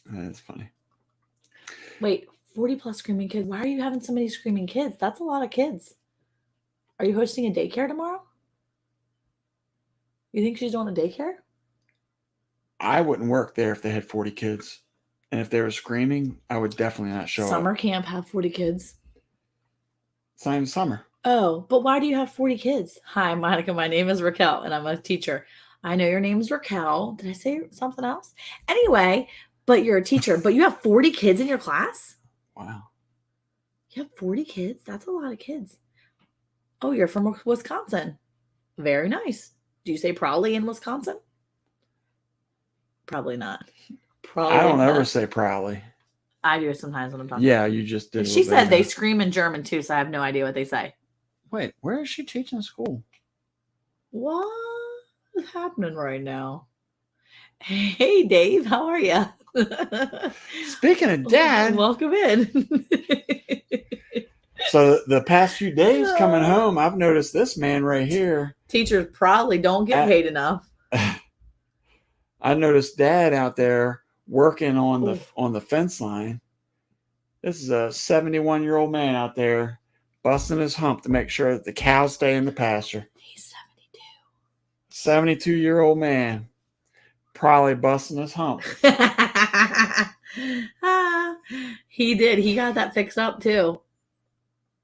That's funny. Wait, 40 plus screaming kids. Why are you having so many screaming kids? That's a lot of kids. Are you hosting a daycare tomorrow? You think she's doing a daycare? I wouldn't work there if they had 40 kids. And if they were screaming, I would definitely not show up. Summer camp have 40 kids. It's not even summer. Oh, but why do you have 40 kids? Hi, Monica. My name is Raquel, and I'm a teacher. I know your name is Raquel. Did I say something else? Anyway, but you're a teacher, but you have 40 kids in your class? Wow. You have 40 kids? That's a lot of kids. Oh, you're from Wisconsin. Very nice. Do you say probably in Wisconsin? Probably not. Probably I don't not. ever say probably. I do sometimes when I'm talking. Yeah, you just did. She said they scream in German too, so I have no idea what they say. Wait, where is she teaching school? What is happening right now? Hey, Dave, how are you? Speaking of Dad, welcome in. So the past few days coming home, I've noticed this man right here. Teachers probably don't get paid enough. I noticed Dad out there working on the fence line. This is a 71-year-old man out there busting his hump to make sure that the cows stay in the pasture. He's 72. 72-year-old man, probably busting his hump. He did. He got that fixed up too.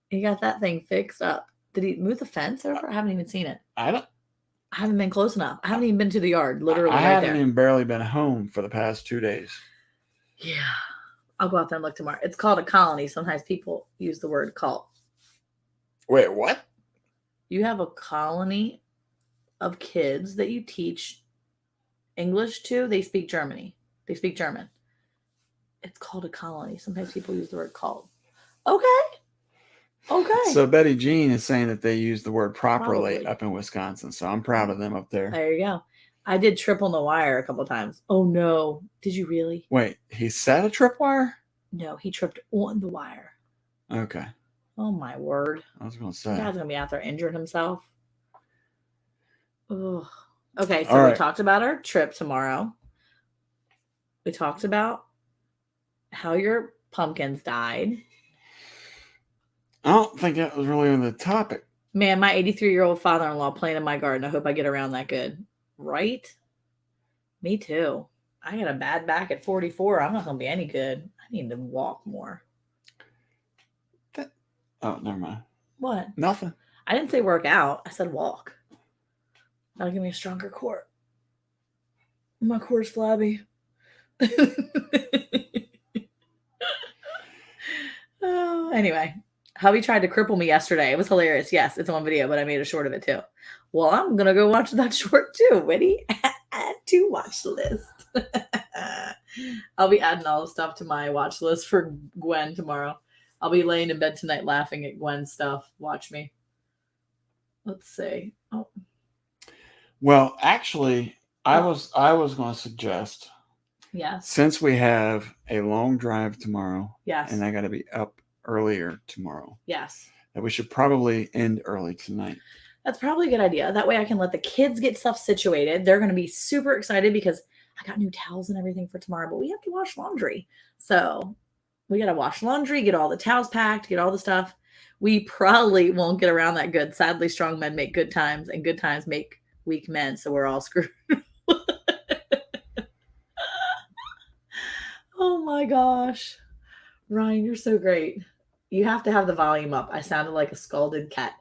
He got that thing fixed up. Did he move the fence over? I haven't even seen it. I I haven't been close enough. I haven't even been to the yard, literally I right haven't there. even barely been home for the past 2 days. Yeah. I'll go out there and look tomorrow. It's called a colony. Sometimes people use the word cult. Wait, what? You have a colony of kids that you teach English to. They speak German. It's called a colony. Sometimes people use the word cult. Okay. So Betty Jean is saying that they use the word properly Probably. up in Wisconsin. So I'm proud of them up there. There you go. I did triple the wire a couple of times. Oh no. Did you really? Wait, he said a tripwire? No, he tripped on the wire. Okay. Oh my word. I was going to say. Dad's going to be out there injuring himself. Ugh. Okay, so All we right. talked about our trip tomorrow. We talked about how your pumpkins died. I don't think that was really on the topic. Man, my 83-year-old father-in-law playing in my garden. I hope I get around that good. Right? Me too. I got a bad back at 44. I'm not going to be any good. I need to walk more. Oh, never mind. What? Nothing. I didn't say work out. I said walk. That'll give me a stronger core. My core's flabby. Oh, anyway, hubby tried to cripple me yesterday. It was hilarious. Yes, it's on video, but I made a short of it too. Well, I'm going to go watch that short too. Ready? Add to watch list. I'll be adding all the stuff to my watch list for Gwen tomorrow. I'll be laying in bed tonight laughing at Gwen's stuff. Watch me. Let's see. Oh. Well, actually, I was going to suggest, Yes. since we have a long drive tomorrow, Yes. and I got to be up earlier tomorrow, Yes. that we should probably end early tonight. That's probably a good idea. That way I can let the kids get stuff situated. They're going to be super excited because I got new towels and everything for tomorrow, but we have to wash laundry. So we got to wash laundry, get all the towels packed, get all the stuff. We probably won't get around that good. Sadly, strong men make good times and good times make weak men. So we're all screwed. Oh my gosh. Ryan, you're so great. You have to have the volume up. I sounded like a scalded cat.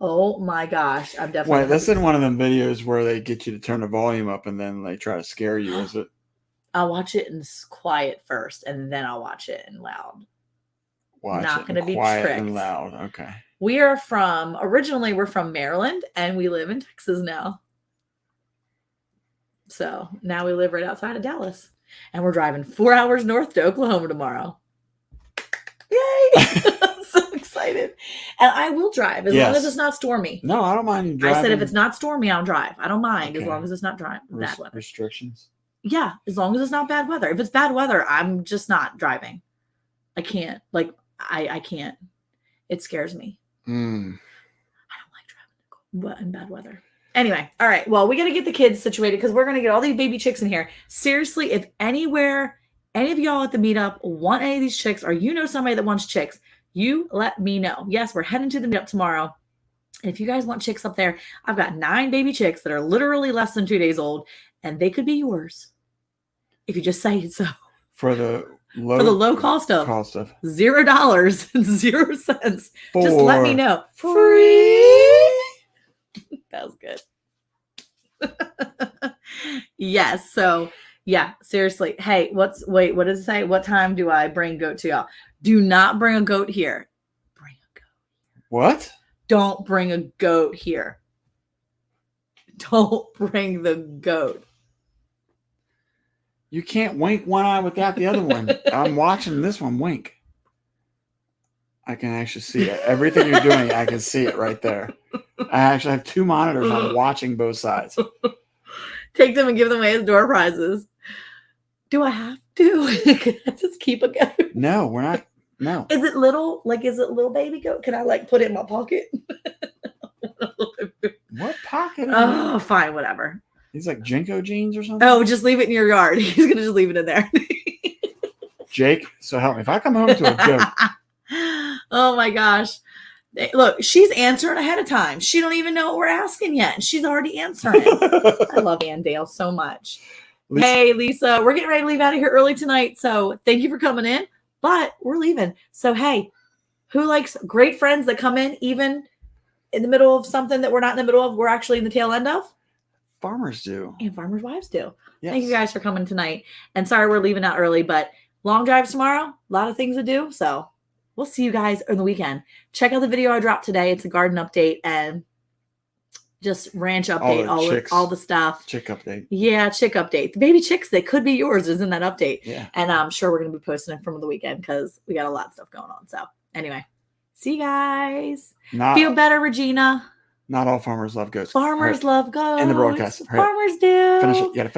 Oh my gosh. I'm definitely. Wait, that's in one of them videos where they get you to turn the volume up and then they try to scare you, is it? I'll watch it in quiet first and then I'll watch it in loud. Watch Not it gonna be quiet tricked. and loud. Okay. Originally we're from Maryland and we live in Texas now. So now we live right outside of Dallas and we're driving 4 hours north to Oklahoma tomorrow. Yay! I'm so excited. And I will drive as long as it's not stormy. No, I don't mind you driving. I said if it's not stormy, I'll drive. I don't mind as Okay. long as it's not bad weather. Restrictions? Yeah, as long as it's not bad weather. If it's bad weather, I'm just not driving. I can't. Like, I can't. It scares me. I don't like driving in bad weather. Anyway, all right. Well, we got to get the kids situated because we're going to get all these baby chicks in here. Seriously, if any of y'all at the meetup want any of these chicks or you know somebody that wants chicks, you let me know. Yes, we're heading to the meetup tomorrow. And if you guys want chicks up there, I've got 9 baby chicks that are literally less than 2 days old, and they could be yours if you just say so. For the low cost of $0 and 0 cents. Just let me know. Free. That was good. Yes. So yeah, seriously. Hey, what does it say? What time do I bring goat to y'all? Do not bring a goat here. Bring a goat. What? Don't bring a goat here. Don't bring the goat. You can't wink one eye without the other one. I'm watching this one wink. I can actually see it. Everything you're doing, I can see it right there. I actually have 2 monitors. I'm watching both sides. Take them and give them away as door prizes. Do I have to? Can I just keep a goat? No, we're not. No. Is it little? Like, is it a little baby goat? Can I put it in my pocket? What pocket? Oh, fine, whatever. He's like Jinko jeans or something? Oh, just leave it in your yard. He's going to just leave it in there. Jake, so help me. If I come home to a goat. Oh my gosh. Look, she's answering ahead of time. She don't even know what we're asking yet. And she's already answering. I love Ann Dale so much. Lisa. Hey, Lisa, we're getting ready to leave out of here early tonight. So thank you for coming in, but we're leaving. So, hey, who likes great friends that come in even in the middle of something that we're not in the middle of? We're actually in the tail end of. farmers do. And farmers' wives do. Yes. Thank you guys for coming tonight. And sorry we're leaving out early, but long drives tomorrow. A lot of things to do. So we'll see you guys on the weekend. Check out the video I dropped today. It's a garden update and just ranch update, all the stuff. Chick update. Yeah, chick update. The baby chicks that could be yours is in that update. Yeah. And I'm sure we're going to be posting it from the weekend because we got a lot of stuff going on. So anyway, see you guys. Feel better, Regina. Not all farmers love goats. Farmers love goats. In the broadcast. Farmers do. Finish it. You got to finish.